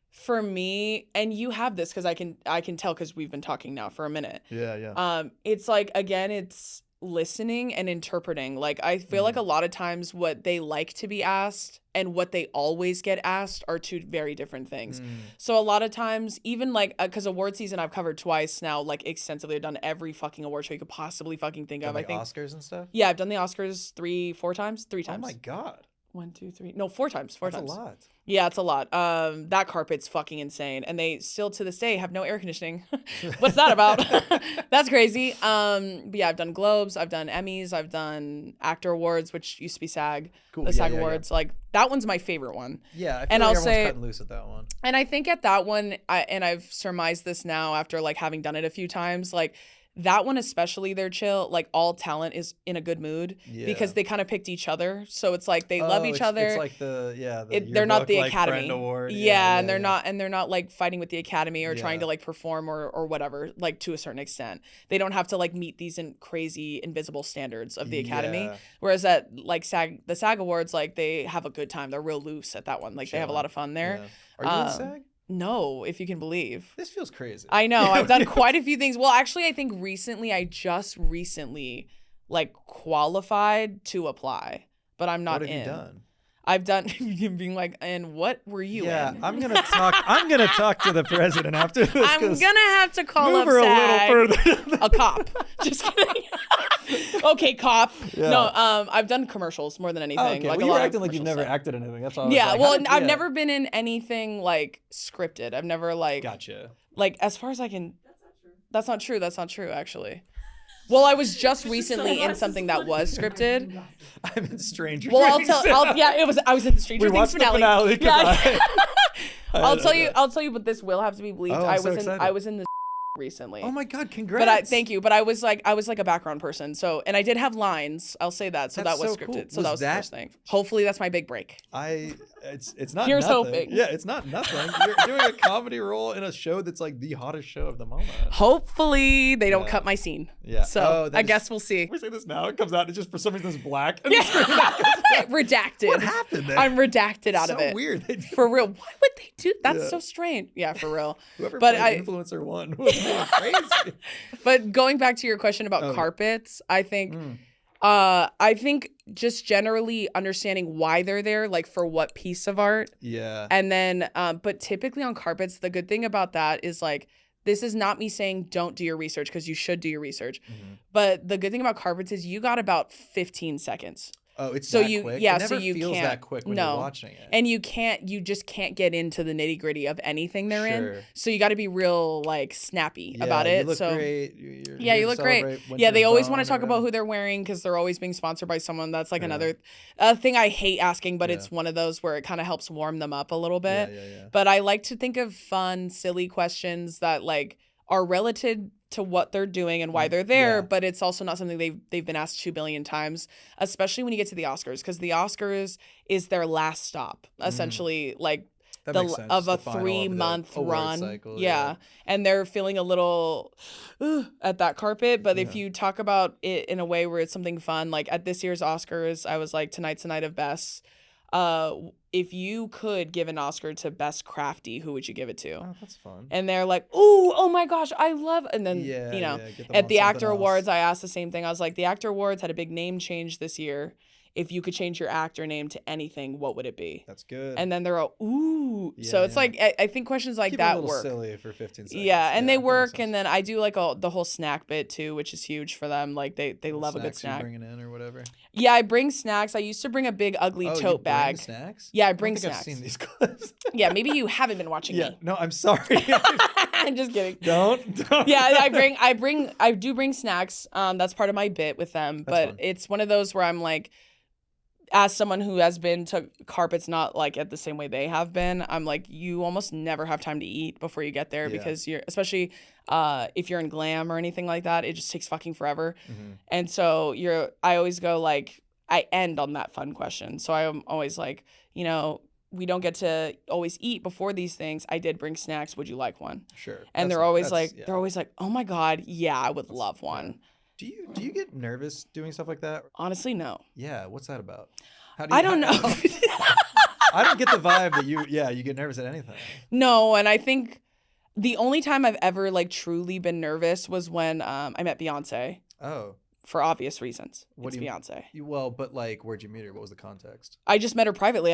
for me, and you have this because I can tell because we've been talking now for a minute. Yeah. It's like, again, it's listening and interpreting. Like, I feel like a lot of times what they like to be asked and what they always get asked are two very different things. So a lot of times, even like, because award season I've covered twice now, like extensively. I've done every fucking award show you could possibly fucking think of. Like I think Oscars and stuff? Yeah, I've done the Oscars 3 times. Oh my God. 1, 2, 3. No, 4 times. That's a lot. Yeah, it's a lot. That carpet's fucking insane. And they still to this day have no air conditioning. What's that about? That's crazy. But yeah, I've done Globes, I've done Emmys, I've done Actor Awards, which used to be SAG. Cool. The SAG Awards. Like, that one's my favorite one. Yeah, I feel and like I'll everyone's say, cutting loose at that one. And I think at that one, and I've surmised this now after like having done it a few times, like, that one especially, they're chill. Like, all talent is in a good mood because they kind of picked each other. So it's like they love each other. It's like they're not the Academy Award. And they're not like fighting with the Academy or trying to like perform or whatever, like to a certain extent. They don't have to like meet these crazy invisible standards of the Academy. Whereas at like the SAG Awards, like they have a good time. They're real loose at that one. Like they have a lot of fun there. Yeah. Are you in SAG? No, if you can believe. This feels crazy. I know. I've done quite a few things. Well, actually, I think I just recently like qualified to apply, but I'm not in. What have you done? I've done being like, and what were you in? Yeah, I'm gonna talk to the president after this. I'm gonna have to call up SAG. a little further. A cop. Just kidding. Okay, cop. Yeah. No, I've done commercials more than anything. Oh, okay. Like, well, you were acting like you've never acted in anything. That's all. Yeah, I've never been in anything like scripted. I've never like. Gotcha. Like, as far as I can. That's not true. That's not true, actually. Well, I was just recently in something that was scripted. I'm in Stranger Things. Well, I was in the Stranger Things finale. Yeah. I'll tell you, but this will have to be bleeped. I was in the recently. Oh my God, congrats. But thank you. But I was like a background person. So, and I did have lines. I'll say that. So that was scripted. Cool. So that was the first thing. Hopefully that's my big break. It's not Here's nothing. hoping. Yeah, it's not nothing. You're doing a comedy role in a show that's like the hottest show of the moment. Hopefully they don't cut my scene. Yeah. So I guess we'll see. We say this now. It comes out. It just for some reason is black. And redacted. What happened there? I'm redacted out of it. So weird. For real. Why would they do? That's so strange. Yeah, for real. Whoever played Influencer won. Crazy. But going back to your question about carpets, I think just generally understanding why they're there, like for what piece of art. Yeah. And then, but typically on carpets, the good thing about that is like, this is not me saying don't do your research because you should do your research. Mm-hmm. But the good thing about carpets is you got about 15 seconds. Oh, it's so quick? Yeah, it never so you feels can't that quick when you're watching it. And you just can't get into the nitty gritty of anything they're in. So you got to be real like snappy about it. You look great. You look great. Yeah, they always want to talk about who they're wearing because they're always being sponsored by someone. That's like another thing I hate asking, but it's one of those where it kind of helps warm them up a little bit. Yeah. But I like to think of fun, silly questions that like are relative to what they're doing and why they're there, but it's also not something they've been asked 2 billion times, especially when you get to the Oscars, because the Oscars is their last stop, essentially, like of a 3-month run. Cycle, and they're feeling a little at that carpet. But if you talk about it in a way where it's something fun, like at this year's Oscars, I was like, tonight's the night of best. If you could give an Oscar to Best Crafty, who would you give it to? Oh, that's fun. And they're like, oh my gosh, I love. And then, at the Actor Awards, I asked the same thing. I was like, the Actor Awards had a big name change this year. If you could change your actor name to anything, what would it be? That's good. And then they're all, ooh. So it's like, I think questions like Keep that it a little work. Silly for 15 seconds. Yeah, and they work. And then I do like the whole snack bit too, which is huge for them. Like they love a good snack. You bringing in or whatever. Yeah, I bring snacks. I used to bring a big ugly tote bag. Snacks? Yeah, I bring snacks. I've seen these clips. Yeah, maybe you haven't been watching me. No, I'm sorry. I'm just kidding. Don't. Yeah, I do bring snacks. That's part of my bit with them. But fun. It's one of those where I'm like, as someone who has been to carpets not like at the same way they have been, I'm like, you almost never have time to eat before you get there because you're, especially if you're in glam or anything like that, it just takes fucking forever. Mm-hmm. And so I always go like, I end on that fun question. So I'm always like, we don't get to always eat before these things. I did bring snacks. Would you like one? Sure. And they're always like, oh my God, yeah, I would love one. Do you get nervous doing stuff like that? Honestly, no. Yeah, what's that about? I don't know. I don't get the vibe that you get nervous at anything. No, and I think the only time I've ever like truly been nervous was when I met Beyonce. Oh. for obvious reasons. What it's Beyonce. Well, but like, where'd you meet her? What was the context? I just met her privately.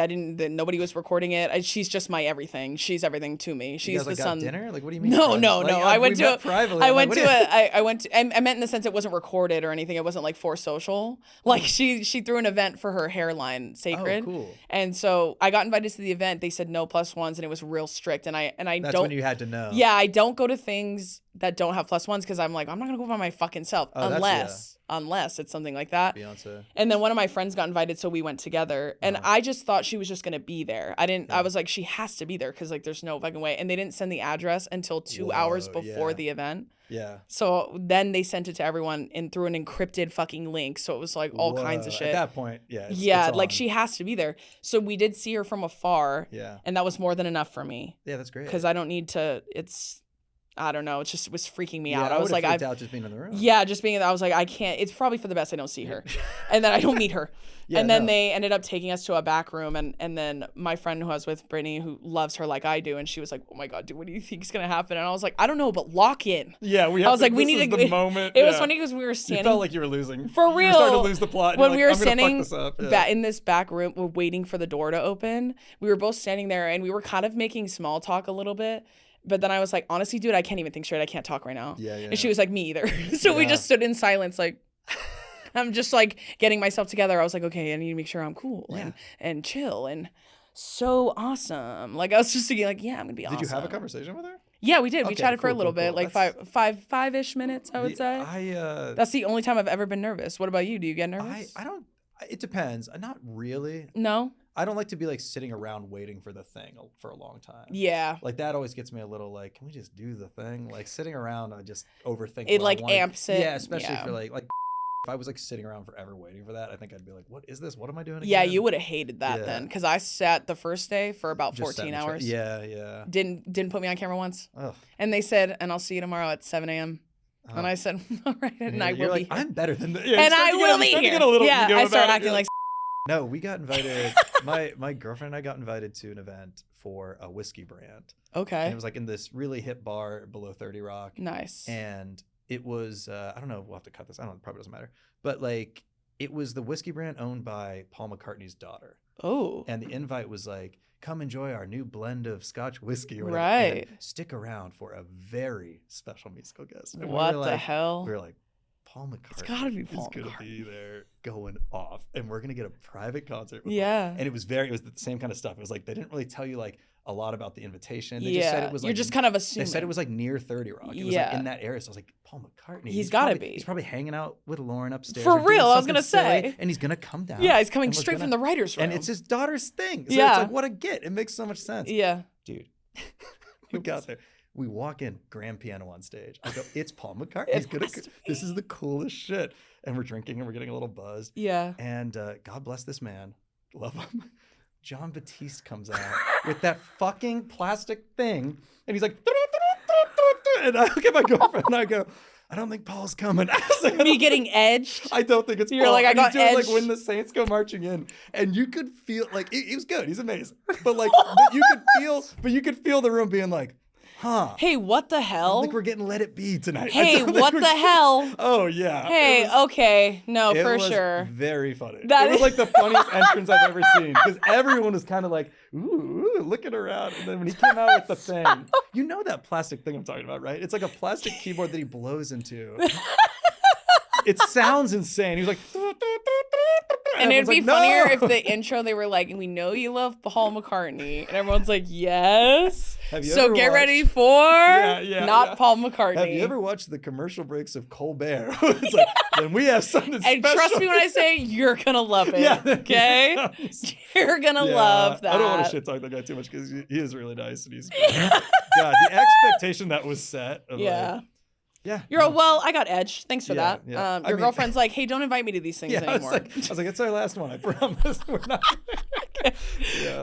Nobody was recording it. She's just my everything. She's everything to me. She's you guys, the like, sun. Got dinner? Like, what do you mean? No. Like, I went to privately. I went to I meant in the sense it wasn't recorded or anything. It wasn't like for social. Like she threw an event for her hairline, Sacred. Oh, cool. And so I got invited to the event. They said no +1s, and it was real strict. And I That's don't. when you had to know. Yeah, I don't go to things that don't have +1s because I'm like, I'm not gonna go by my fucking self unless it's something like that. Beyonce. And then one of my friends got invited, so we went together. And I just thought she was just gonna be there. I was like, she has to be there because like there's no fucking way. And they didn't send the address until 2 hours before the event. Yeah. So then they sent it to everyone and through an encrypted fucking link. So it was like all kinds of shit. At that point, yeah. It's like she has to be there. So we did see her from afar. Yeah. And that was more than enough for me. Yeah, that's great. Because I don't need to. I don't know. It was freaking me out. I was like, out just being in the room. Yeah, just being. I was like, I can't. It's probably for the best I don't see her, and then I don't meet her. And then they ended up taking us to a back room, and then my friend who I was with, Brittany, who loves her like I do, and she was like, "Oh my god, dude, what do you think is gonna happen?" And I was like, "I don't know, but lock in." Yeah, I was like, "We need to." The moment. It was funny because we were standing. You felt like you were losing. For real. You started to lose the plot. When we were standing in this back room, we're waiting for the door to open. We were both standing there, and we were kind of making small talk a little bit. But then I was like, honestly, dude, I can't even think straight. I can't talk right now. Yeah. And she was like, me either. So we just stood in silence, like, I'm just like getting myself together. I was like, okay, I need to make sure I'm cool and chill and so awesome. Like I was just thinking, like, yeah, I'm gonna be awesome. Did you have a conversation with her? Yeah, we did. We chatted for a little bit, like five-ish minutes, I would say. That's the only time I've ever been nervous. What about you? Do you get nervous? I don't. It depends. Not really. No. I don't like to be like sitting around waiting for the thing for a long time. Yeah. Like that always gets me a little like, can we just do the thing? Like sitting around, I just overthink it. Like amps it. Yeah, especially for like if I was like sitting around forever waiting for that, I think I'd be like, what is this? What am I doing again? Yeah, you would have hated that then, because I sat the first day for about 14 hours. Yeah. Didn't put me on camera once. Ugh. And they said, and I'll see you tomorrow at 7 a.m. And I said, all right, and I will be here. I'm better than this. And I will be here. I started acting like. No, we got invited. my girlfriend and I got invited to an event for a whiskey brand. Okay. And it was like in this really hip bar below 30 Rock. Nice. And it was, I don't know, we'll have to cut this. I don't know, it probably doesn't matter. But like, it was the whiskey brand owned by Paul McCartney's daughter. Oh. And the invite was like, come enjoy our new blend of Scotch whiskey. Or whatever. Right. And stick around for a very special musical guest. And what the hell? We were like, Paul McCartney. It's gotta be Paul McCartney. He's gonna be there going off, and we're gonna get a private concert with him. And it was the same kind of stuff. It was like they didn't really tell you like a lot about the invitation. They just said it was like you're just kind of assuming. They said it was like near 30 Rock. It was like in that area. So I was like, Paul McCartney. He's gotta be. He's probably hanging out with Lauren upstairs. For real, I was gonna say. And he's gonna come down. Yeah, he's coming straight from the writer's room. And it's his daughter's thing. So it's like, what a get. It makes so much sense. Yeah. Dude, we got there. We walk in, grand piano on stage. I go, it's Paul McCartney. This is the coolest shit. And we're drinking and we're getting a little buzzed. Yeah. And God bless this man. Love him. John Batiste comes out with that fucking plastic thing. And he's like, and I look at my girlfriend and I go, I don't think Paul's coming. Are you getting edged? I don't think it's Paul. You're like, I got edged. Like when the Saints go marching in, and you could feel like it was good. He's amazing, but like you could feel the room being like, huh? Hey, what the hell? I think we're getting Let It Be tonight. Hey, what the hell? Oh yeah. Hey, okay, no, for sure. Very funny. It was like the funniest entrance I've ever seen because everyone was kind of like, ooh, looking around, and then when he came out with the thing, you know that plastic thing I'm talking about, right? It's like a plastic keyboard that he blows into. It sounds insane. He was like. And it'd be funnier if the intro they were like, we know you love Paul McCartney. And everyone's like, yes. So get ready for not Paul McCartney. Have you ever watched the commercial breaks of Colbert? It's like, then we have something special. And trust me when I say you're going to love it. Okay? You're going to love that. I don't want to shit talk that guy too much because he is really nice. And he's God, the expectation that was set. Of like, well, I got edged. Thanks for that. Yeah. Your girlfriend's like, hey, don't invite me to these things anymore. I was like, it's our last one. I promise. We're not.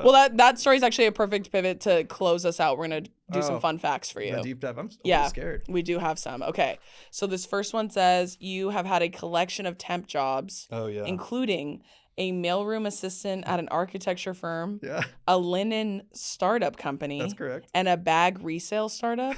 Well, that story's actually a perfect pivot to close us out. We're going to do some fun facts for you. A deep dive. I'm scared. We do have some. Okay. So this first one says you have had a collection of temp jobs. Oh, yeah. Including a mailroom assistant at an architecture firm. Yeah. A linen startup company. That's correct. And a bag resale startup.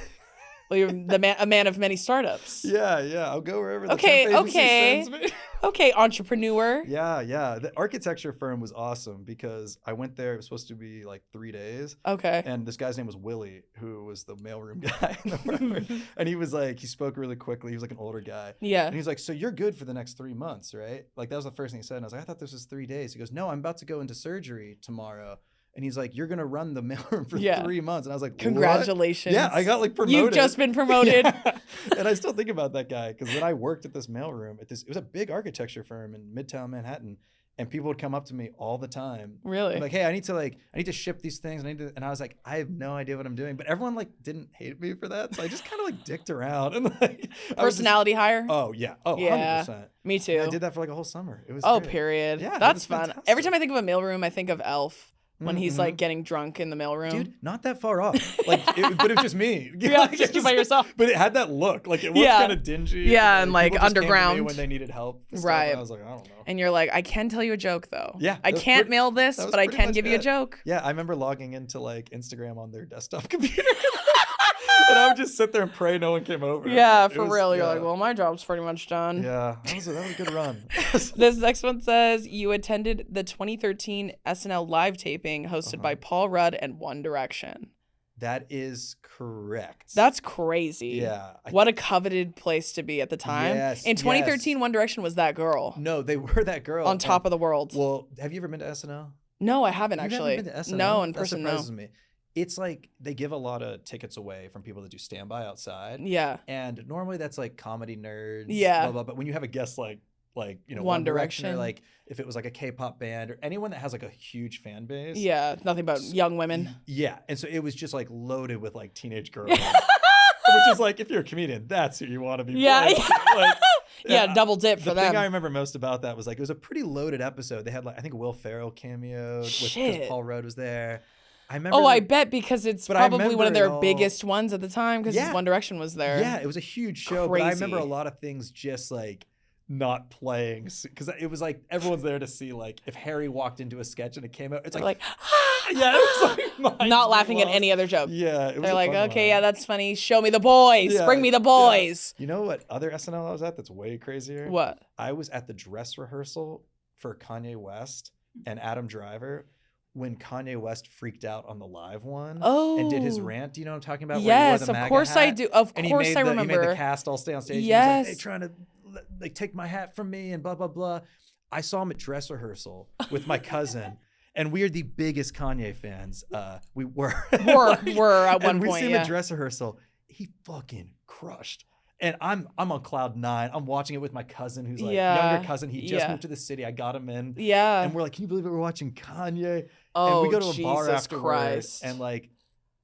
Well, you're a man of many startups. Yeah. I'll go wherever the temp agency sends me. Okay, entrepreneur. Yeah. The architecture firm was awesome because I went there. It was supposed to be like 3 days. Okay. And this guy's name was Willie, who was the mailroom guy in the firm. And he was like, he spoke really quickly. He was like an older guy. Yeah. And he's like, so you're good for the next 3 months, right? Like that was the first thing he said. And I was like, I thought this was 3 days. He goes, no, I'm about to go into surgery tomorrow. And he's like, you're going to run the mailroom for 3 months. And I was like, congratulations. What? Yeah, I got like promoted. You've just been promoted. Yeah. And I still think about that guy because when I worked at this mailroom, it was a big architecture firm in Midtown Manhattan. And people would come up to me all the time. Really? Like, hey, I need to ship these things. And I was like, I have no idea what I'm doing. But everyone like didn't hate me for that. So I just kind of like dicked around. And like personality hire? Oh, yeah. Oh, yeah. 100%. Me too. And I did that for like a whole summer. It was great. Period. Yeah, that's fun. Fantastic. Every time I think of a mailroom, I think of Elf. When he's like getting drunk in the mailroom. Dude, not that far off. Like, but it was just me. Yeah, like, just you by yourself. But it had that look. Like, it was kind of dingy. Yeah, and like underground. Came to me when they needed help. Right. And I was like, I don't know. And you're like, I can tell you a joke though. Yeah. I can't mail this, but I can give you a joke. Yeah, I remember logging into like Instagram on their desktop computer. And I would just sit there and pray no one came over. Yeah, for real. You're like, well, my job's pretty much done. Yeah, that was a good run. This next one says, you attended the 2013 SNL live taping hosted by Paul Rudd and One Direction. That is correct. That's crazy. Yeah. What a coveted place to be at the time. Yes. In 2013, One Direction was that girl. No, they were that girl. On top of the world. Well, have you ever been to SNL? No, I haven't actually. You've never been to SNL? No, in person, that surprises me. It's like they give a lot of tickets away from people that do standby outside. Yeah. And normally that's like comedy nerds. Yeah. Blah, blah. But when you have a guest like One Direction, or like if it was like a K-pop band or anyone that has like a huge fan base. Yeah, nothing but young women. Yeah. And so it was just like loaded with like teenage girls. Which is like, if you're a comedian, that's who you want to be. Yeah. Like, yeah, double dip for them. The thing I remember most about that was like, it was a pretty loaded episode. They had like, I think Will Ferrell cameoed because Paul Rudd was there. I remember. Oh, I bet because it's probably one of their biggest ones at the time because One Direction was there. Yeah, it was a huge show. Crazy. But I remember a lot of things just like not playing because it was like everyone's there to see like if Harry walked into a sketch and it came out, it's like yeah, it was like not laughing at any other joke. Yeah, they're like, okay, yeah, that's funny. Show me the boys. Yeah, bring me the boys. Yeah. You know what other SNL I was at that's way crazier? What? I was at the dress rehearsal for Kanye West and Adam Driver. When Kanye West freaked out on the live one and did his rant. Do you know what I'm talking about? Yes, of course I do. Of course I remember. He made the cast all stay on stage. Yes. And he was like, they trying to like take my hat from me and blah, blah, blah. I saw him at dress rehearsal with my cousin. And we are the biggest Kanye fans. We were. were at one point, we see him at dress rehearsal. He fucking crushed. And I'm on cloud 9. I'm watching it with my cousin who's like younger cousin. He just moved to the city. I got him in. Yeah. And we're like, can you believe it? We're watching Kanye. Oh, and we go to a bar afterwards. Christ. And like,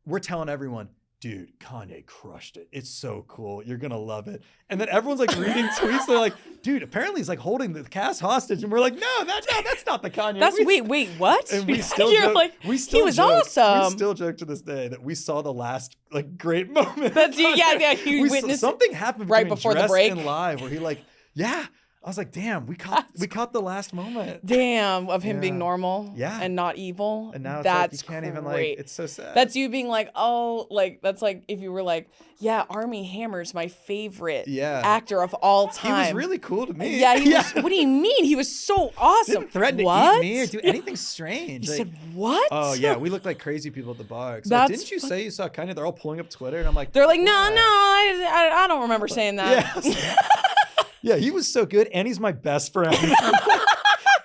we're telling everyone, dude, Kanye crushed it. It's so cool. You're going to love it. And then everyone's like reading tweets. They're like, dude, apparently he's like holding the cast hostage. And we're like, no, that's not the Kanye. Wait, what? And we still You're joke, like, he was awesome. We still joke to this day that we saw the last like great moment. That's you witnessed something happened right before the break and live where he like, I was like, damn, we caught the last moment. Damn, of him being normal and not evil. And now that's it's like, you can't even like, it's so sad. That's you being like, oh, like, that's like if you were like, yeah, Armie Hammer's my favorite actor of all time. He was really cool to me. Yeah, he was, what do you mean? He was so awesome. Didn't threaten to eat me or do anything strange. You said, what? Oh, yeah, we looked like crazy people at the bar. Like, didn't you say you saw Kanye? They're all pulling up Twitter and I'm like, they're like, no, I don't remember saying that. Yeah. Yeah, he was so good, and he's my best friend.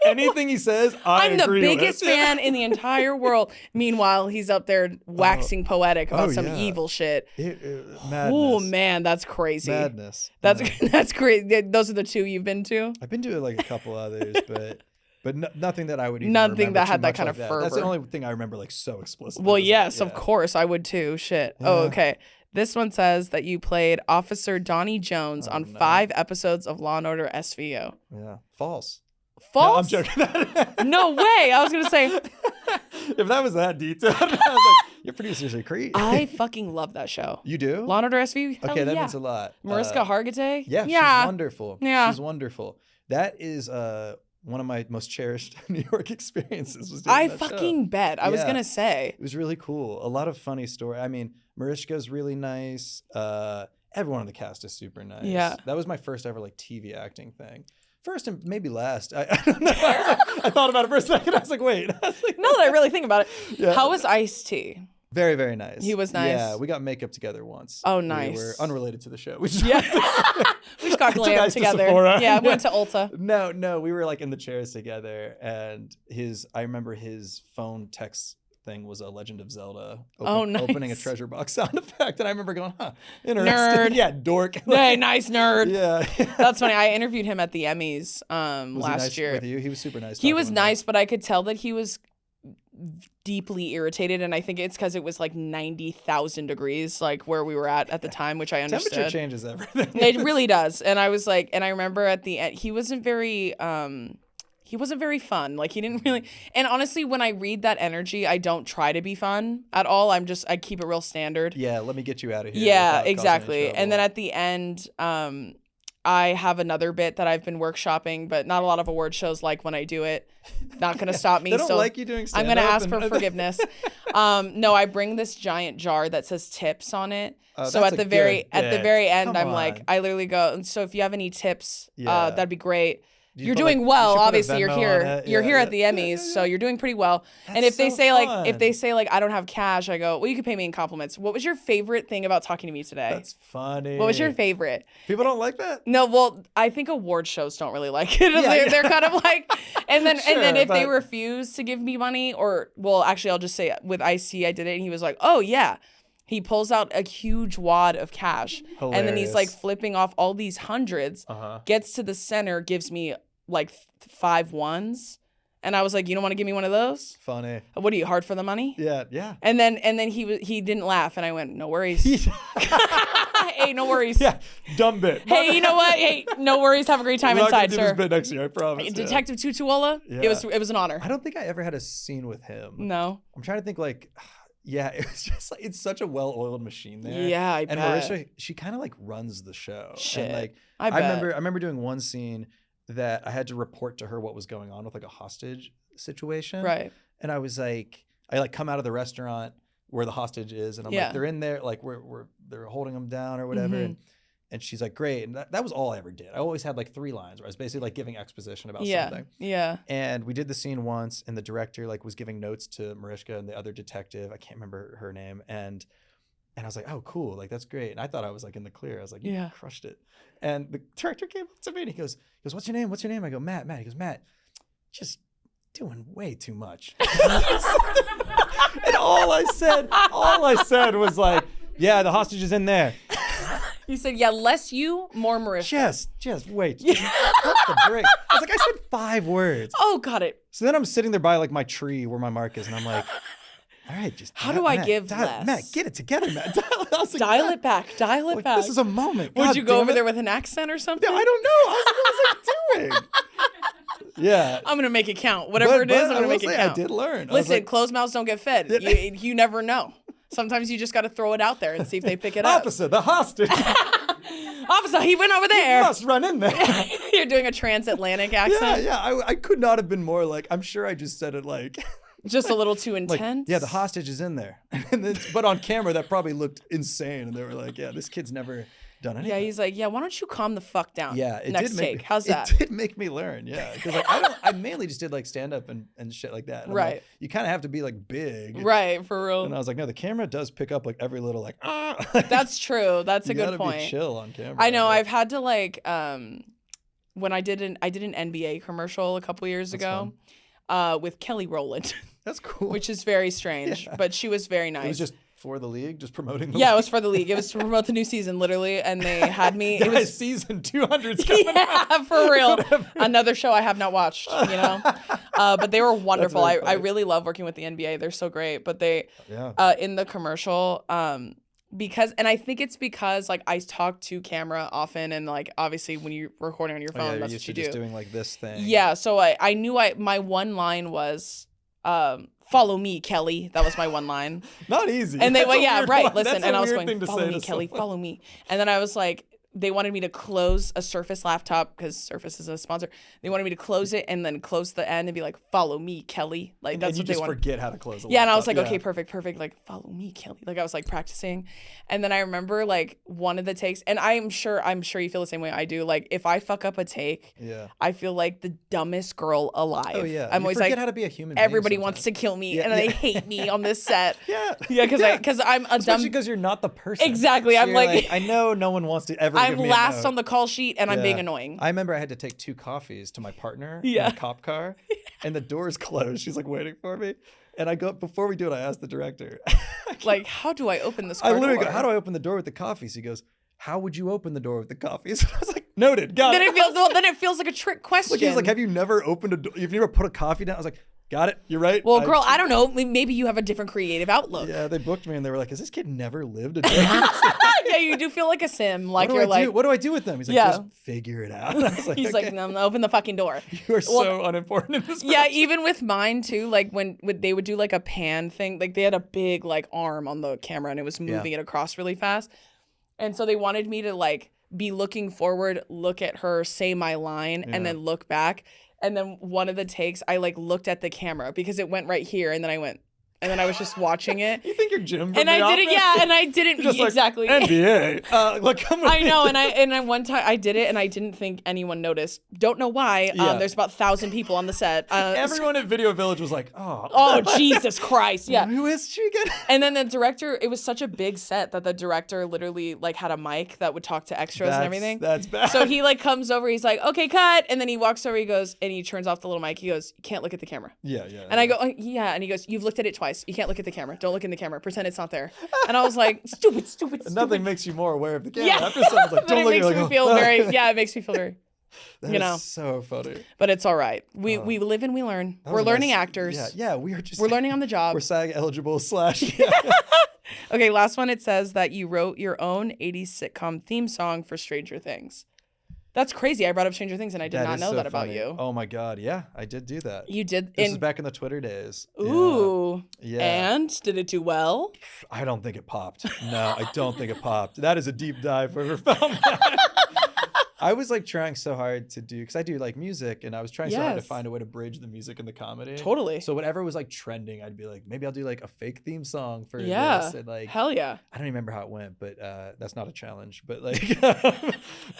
Anything he says, I'm the biggest fan in the entire world. Meanwhile, he's up there waxing poetic about some evil shit. Madness. Oh man, that's crazy. Madness. That's crazy. Those are the two you've been to. I've been to like a couple others, but nothing that I would even nothing that had that like kind of fervor. That's the only thing I remember like so explicitly. Well, yes, of course I would too. Shit. Yeah. Oh, okay. This one says that you played Officer Donnie Jones on 5 episodes of Law & Order SVU. Yeah. False. False? No, I'm joking. No way. I was going to say. If that was that detailed, I was like, your producers are crazy. I fucking love that show. You do? Law & Order SVU? Okay, that means a lot. Mariska Hargitay? Yeah, she's wonderful. Yeah. She's wonderful. That is one of my most cherished New York experiences was doing that fucking show. bet. I was gonna say it was really cool. A lot of funny story. I mean, Mariska's really nice. Everyone on the cast is super nice. Yeah, that was my first ever like TV acting thing. First and maybe last. I don't know. I thought about it for a second. I was like, wait. Now that I really think about it, how was Ice-T? Very, very nice. He was nice. Yeah, we got makeup together once. Oh, nice. We were unrelated to the show. We just got glam together. Yeah, went to Ulta. No, we were like in the chairs together, and I remember his phone text thing was a Legend of Zelda opening a treasure box sound effect, and I remember going, interesting. Nerd. Yeah, dork. Hey, nice nerd. Yeah. That's funny. I interviewed him at the Emmys was last he nice year. With you? He was super nice. He was nice, but I could tell that he was deeply irritated, and I think it's because it was like 90,000 degrees like where we were at the time, which I understood. Temperature changes everything. It really does. And I was like, and I remember at the end he wasn't very fun. Like he didn't really, and honestly when I read that energy, I don't try to be fun at all. I keep it real standard. Yeah, let me get you out of here. Yeah, exactly. And then at the end I have another bit that I've been workshopping, but not a lot of award shows like when I do it. Not going to stop me. They don't like you doing stand-up. I'm going to ask for forgiveness. No, I bring this giant jar that says tips on it. So at the very end, I'm like, I literally go, so if you have any tips, that'd be great. You're doing well. Obviously, you're here. You're here at the Emmys, so you're doing pretty well. And if they say like, I don't have cash, I go, well, you can pay me in compliments. What was your favorite thing about talking to me today? That's funny. What was your favorite? People don't like that? No, well, I think award shows don't really like it. They're kind of like, and then if they refuse to give me money, or well, actually, I'll just say with Ice-T, I did it, and he was like, oh yeah. He pulls out a huge wad of cash. Hilarious. And then he's like flipping off all these hundreds, gets to the center, gives me like 5 ones. And I was like, you don't want to give me one of those? Funny. What are you, hard for the money? Yeah. And then he didn't laugh, and I went, no worries. Hey, no worries. Yeah, dumb bit. Hey, you know what? Hey, no worries. Have a great time inside, sir. We're not gonna do this bit next year, I promise. Detective Tutuola. Yeah. It was an honor. I don't think I ever had a scene with him. No. I'm trying to think like. Yeah, it was just like it's such a well-oiled machine there. Yeah, I bet. And Marisha, she kind of like runs the show. Shit, and like I bet. I remember doing one scene that I had to report to her what was going on with like a hostage situation. Right. And I was like, I like come out of the restaurant where the hostage is, and I'm like, they're in there, like they're holding them down or whatever. Mm-hmm. And she's like, great. And that was all I ever did. I always had like 3 lines where I was basically like giving exposition about something. Yeah. And we did the scene once, and the director like was giving notes to Mariska and the other detective. I can't remember her name. And I was like, oh, cool. Like, that's great. And I thought I was like in the clear. I was like, you crushed it. And the director came up to me and he goes, what's your name? What's your name? I go, Matt. He goes, Matt, just doing way too much. And all I said was like, yeah, the hostage is in there. You said, yeah, less you, more Mariska. Just wait. Put the break. I was like, I said 5 words. Oh, got it. So then I'm sitting there by like my tree where my mark is, and I'm like, all right, just how do I give less? Matt, get it together, Matt. Dial it back. This is a moment. Would you go over there with an accent or something? Yeah, I don't know. What was I doing? Yeah. I'm going to make it count. Whatever it is, I'm going to make it count. I did learn. Listen, closed mouths don't get fed. You never know. Sometimes you just got to throw it out there and see if they pick it up. Officer, the hostage. Officer, he went over there. You must run in there. You're doing a transatlantic accent? Yeah. I could not have been more like, I'm sure I just said it like. Just a little too intense? Like, yeah, the hostage is in there. But on camera, that probably looked insane. And they were like, yeah, this kid's never done anything. Yeah, he's like, yeah, why don't you calm the fuck down? Yeah, it next did take. How's that? It did make me learn, yeah. Because like I mainly just did like stand up and shit like that. And right. Like, you kind of have to be like big. Right, for real. And I was like, no, the camera does pick up like every little like That's true. That's a good point. You gotta be chill on camera. I know. I've had to like when I did an NBA commercial a couple years ago with Kelly Rowland. That's cool. Which is very strange, but she was very nice. It was just for the league, just promoting the league? It was for the league. It was to promote the new season, literally, and they had me. It was season 200's coming out. For real. Another show I have not watched, you know? But they were wonderful. I really love working with the NBA. They're so great. But they, in the commercial, because, and I think it's because like I talk to camera often, and like obviously when you're recording on your phone, that's what you do. Just doing like this thing. Yeah, so I knew my one line was, follow me, Kelly. That was my one line. Not easy. And they went, right. Listen, and I was going, follow me, Kelly, follow me. And then I was like, they wanted me to close a Surface laptop because Surface is a sponsor. They wanted me to close it and then close the end and be like, follow me, Kelly. Like, that's what they wanted. Forget how to close a laptop. Yeah, and I was like, okay, perfect. Like, follow me, Kelly. Like, I was like practicing. And then I remember like one of the takes, and I'm sure you feel the same way I do. Like, if I fuck up a take, I feel like the dumbest girl alive. Oh, yeah. I'm always like, how to be a human everybody being wants to kill me and they hate me on this set. Yeah, because I'm a Especially because you're not the person. Exactly. So I'm like, I know no one wants to ever I'm give me last on the call sheet and I'm being annoying. I remember I had to take 2 coffees to my partner in a cop car, and the door's closed. She's like waiting for me. And I go, before we do it, I asked the director, like, how do I open this car I literally door? go, how do I open the door with the coffees? He goes, how would you open the door with the coffees? I was like, noted, got it. Then it feels like a trick question. Like, he was like, have you never opened a door? You've never put a coffee down? I was like, got it. You're right. Well, girl, I don't know. Maybe you have a different creative outlook. Yeah, they booked me and they were like, has this kid never lived a day? Yeah, you do feel like a sim. Like, what do I do with them? He's like, just figure it out. I was like, he's like, no, open the fucking door. You are so unimportant in this. Yeah, even with mine too. Like when they would do like a pan thing, like they had a big like arm on the camera and it was moving it across really fast. And so they wanted me to like be looking forward, look at her, say my line, and then look back. And then one of the takes, I like looked at the camera because it went right here, and then I went, and then I was just watching it. You think you're Jim? And I didn't, and I didn't exactly. Like, NBA. Look, come with I know, and I one time I did it, and I didn't think anyone noticed. Don't know why. There's about 1,000 people on the set. Everyone at Video Village was like, oh, Jesus Christ, yeah. Who is she again? And then the director, it was such a big set that the director literally like had a mic that would talk to extras and everything. That's bad. So he like comes over, he's like, okay, cut, and then he walks over, he goes, and he turns off the little mic. He goes, you can't look at the camera. Yeah. And I go, oh, yeah, and he goes, you've looked at it twice. You can't look at the camera. Don't look in the camera. Pretend it's not there. And I was like, stupid. Nothing makes you more aware of the camera. After someone's like, don't look at it. It makes me feel very, that is so funny. But it's all right. We live and we learn. We're learning actors. Yeah, we're learning on the job. We're SAG eligible / Okay, last one. It says that you wrote your own 80s sitcom theme song for Stranger Things. That's crazy. I brought up Stranger Things and I did not know that about you. Oh my God. Yeah, I did do that. You did? This is back in the Twitter days. Ooh. Yeah. And did it do well? I don't think it popped. No, I don't think it popped. That is a deep dive if I ever found that. I was like trying so hard to do, because I do like music, and I was trying so hard to find a way to bridge the music and the comedy. Totally. So whatever was like trending, I'd be like, maybe I'll do like a fake theme song for this. And like, hell yeah. I don't even remember how it went, but that's not a challenge. But like,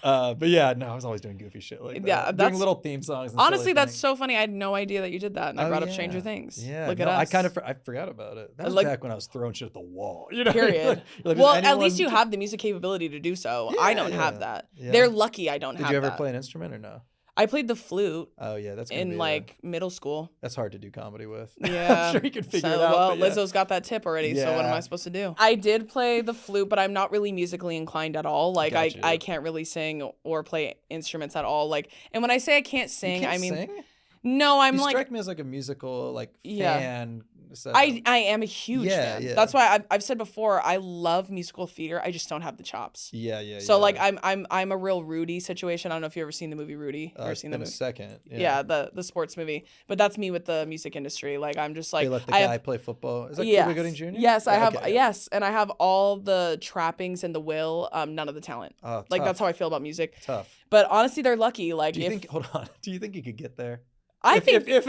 but yeah, no, I was always doing goofy shit like that. Yeah, doing little theme songs. And honestly, that's so funny. I had no idea that you did that, and I brought up Stranger Things. Yeah, look at us. I forgot about it. That was like, back when I was throwing shit at the wall. You know? Period. Well, at least you have the music capability to do so. I don't have that. They're lucky I don't have that. Did you ever play an instrument or no? I played the flute. Oh yeah, that's in like middle school. That's hard to do comedy with. Yeah, I'm sure you can figure it out. Well, Lizzo's got that tip already. So what am I supposed to do? I did play the flute, but I'm not really musically inclined at all. Like I can't really sing or play instruments at all. Like, and when I say I can't sing, I mean, sing? No, I'm you like strike me as like a musical fan. I am a huge fan. Yeah. That's why I've said before, I love musical theater. I just don't have the chops. Yeah. So like I'm a real Rudy situation. I don't know if you've ever seen the movie Rudy. Ever seen the movie? A second. Yeah, the sports movie. But that's me with the music industry. Like I'm just like they let the guy play football. Is that Cuba Gooding Jr.? Yes, I have. Okay. Yes, and I have all the trappings and the will. None of the talent. Oh, like that's how I feel about music. Tough. But honestly, they're lucky. Like hold on. Do you think you could get there? I think if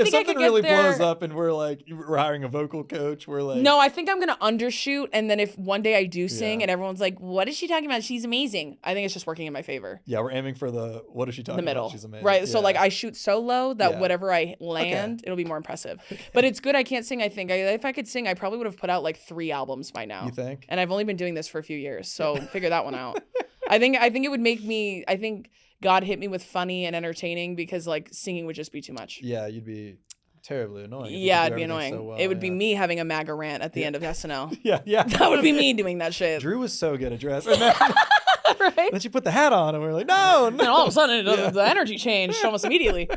something really blows up and we're hiring a vocal coach, we're like, no, I think I'm gonna undershoot, and then if one day I do sing and everyone's like, what is she talking about? She's amazing. I think it's just working in my favor. Yeah, we're aiming for what is she talking about? The middle. She's amazing. Right. So like I shoot so low that whatever I land, it'll be more impressive. But it's good I can't sing. I think if I could sing, I probably would have put out like 3 albums by now. You think? And I've only been doing this for a few years, so figure that one out. I think it would make me. I think God hit me with funny and entertaining, because like singing would just be too much. Yeah, you'd be terribly annoying. Yeah, it'd be annoying. So well, it would be me having a MAGA rant at the end of SNL. Yeah. That would be me doing that shit. Drew was so good at dressing. Right? Then she put the hat on, and we were like, no. And all of a sudden, the energy changed almost immediately.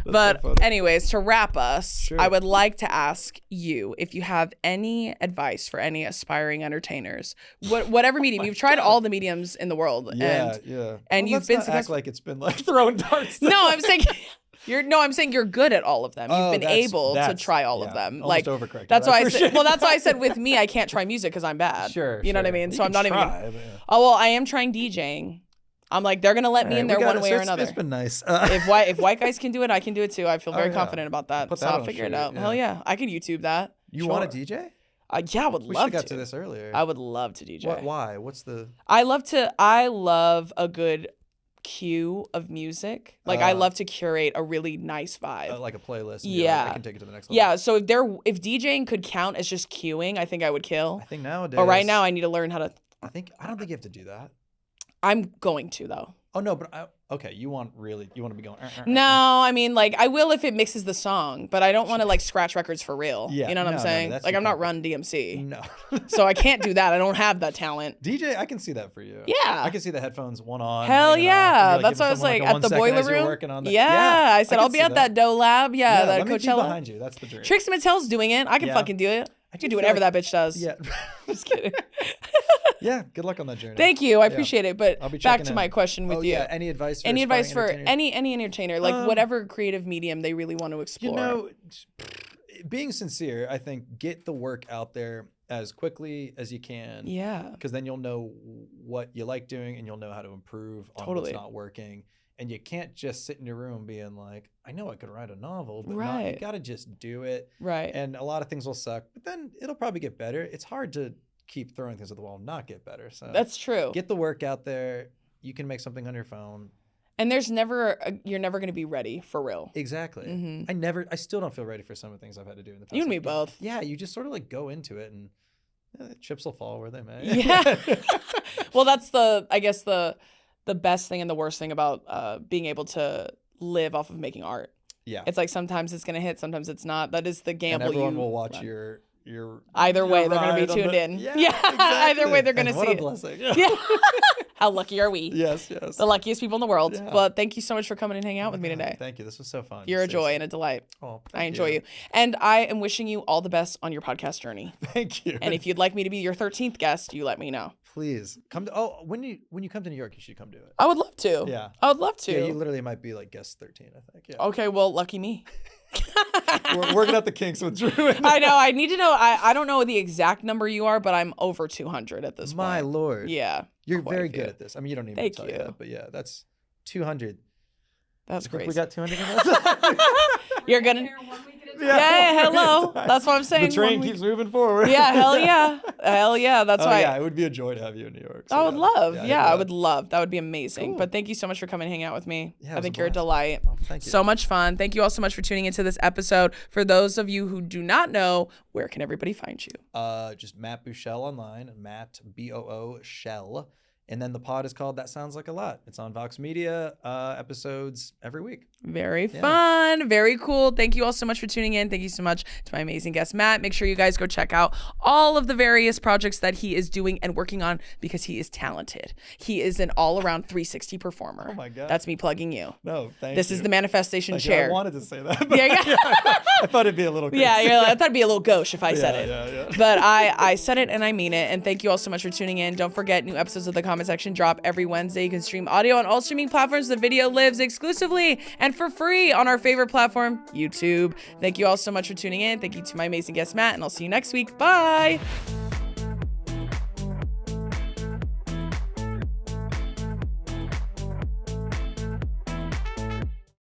But anyways, to wrap us, I would like to ask you if you have any advice for any aspiring entertainers, whatever medium. You've tried all the mediums in the world. Yeah. And you've been act like it's been like throwing darts. No, I'm saying... I'm saying you're good at all of them. You've been able to try all of them. Like overcorrected. That's why I said. Well, that's why I said with me, I can't try music because I'm bad. Sure. You know what I mean? You so I'm not even. Oh well, I am trying DJing. I'm like, they're gonna let me in there one way or another. It's been nice. If white guys can do it, I can do it too. I feel very confident about that. So I'll figure it out. Hell yeah, I can YouTube that. You want to DJ? Yeah, I would love to. We should have got to this earlier. I would love to DJ. Why? What's the? I love a good cue of music. Like I love to curate a really nice vibe. Like a playlist. Yeah. I can take it to the next level. Yeah. So if DJing could count as just cueing, I think I would kill. I think nowadays. But right now I need to learn how to. I don't think you have to do that. I'm going to though. Oh no, but okay, you want to be going. No, I mean like I will if it mixes the song, but I don't want to like scratch records for real. Yeah, you know what I'm saying? Like I'm not Run DMC. No. So I can't do that. I don't have that talent. DJ, I can see that for you. Yeah. I can see the headphones one on. Hell yeah. That's why I was like at the boiler room. Yeah. I said I'll be at that Doe Lab. Yeah, that Coachella. Let me be behind you. That's the dream. Trix Mattel's doing it. I can fucking do it. I can do whatever that bitch does. Yeah. Just kidding. Yeah, good luck on that journey. Thank you. I appreciate it. But back to my question with you. Yeah. Any advice for any entertainer, like whatever creative medium they really want to explore? You know, being sincere, I think get the work out there as quickly as you can. Yeah. Because then you'll know what you like doing and you'll know how to improve on what's not working. And you can't just sit in your room being like, I know I could write a novel, but you got to just do it. Right. And a lot of things will suck, but then it'll probably get better. It's hard to keep throwing things at the wall and not get better. So that's true. Get the work out there. You can make something on your phone. And you're never going to be ready for real. Exactly. Mm-hmm. I still don't feel ready for some of the things I've had to do in the past. You and me both. Yeah. You just sort of like go into it and chips will fall where they may. Yeah. Well, that's I guess the best thing and the worst thing about being able to live off of making art. Yeah. It's like sometimes it's going to hit, sometimes it's not. That is the gamble. And everyone will watch your either way, they're going to be tuned in. Yeah. Exactly. Either way, they're going to see it. What a blessing. Yeah. How lucky are we? Yes. The luckiest people in the world. Yeah. But thank you so much for coming and hanging out with me today. Thank you. This was so fun. You're a joy and a delight. Oh, I enjoy you. And I am wishing you all the best on your podcast journey. Thank you. And if you'd like me to be your 13th guest, you let me know. Please come to. when you come to New York, you should come do it. I would love to. Yeah. I would love to. Yeah, you literally might be like guest 13, I think. Yeah. Okay, well, lucky me. We're working out the kinks with Drew. I know. I need to know. I don't know the exact number you are, but I'm over 200 at this point. My Lord. Yeah. You're very good at this. I mean, you don't need me to tell you that, but yeah, that's 200. That's crazy. We got 200 in us. You're gonna. Yeah, hello. That's what I'm saying. The train keeps moving forward. Yeah, hell yeah. Hell yeah. That's why. Yeah, it would be a joy to have you in New York. So I would love. Yeah, I would love. That would be amazing. Cool. But thank you so much for coming and hanging out with me. Yeah, I think you're a delight. Oh, thank you. So much fun. Thank you all so much for tuning into this episode. For those of you who do not know, where can everybody find you? Just Matt Buechele online, Matt BOO Shell. And then the pod is called That Sounds Like a Lot. It's on Vox Media, episodes every week. Very fun. Very cool. Thank you all so much for tuning in. Thank you so much to my amazing guest, Matt. Make sure you guys go check out all of the various projects that he is doing and working on because he is talented. He is an all-around 360 performer. Oh, my God. That's me plugging you. No, thank you. This is the manifestation chair. I wanted to say that. Yeah. I thought it'd be a little crazy. Yeah, I thought it'd be a little gauche if I said it. Yeah. But I said it and I mean it. And thank you all so much for tuning in. Don't forget, new episodes of the comment section drop every Wednesday. You can stream audio on all streaming platforms. The video lives exclusively and for free on our favorite platform, YouTube. Thank you all so much for tuning in. Thank you to my amazing guest, Matt, and I'll see you next week. Bye.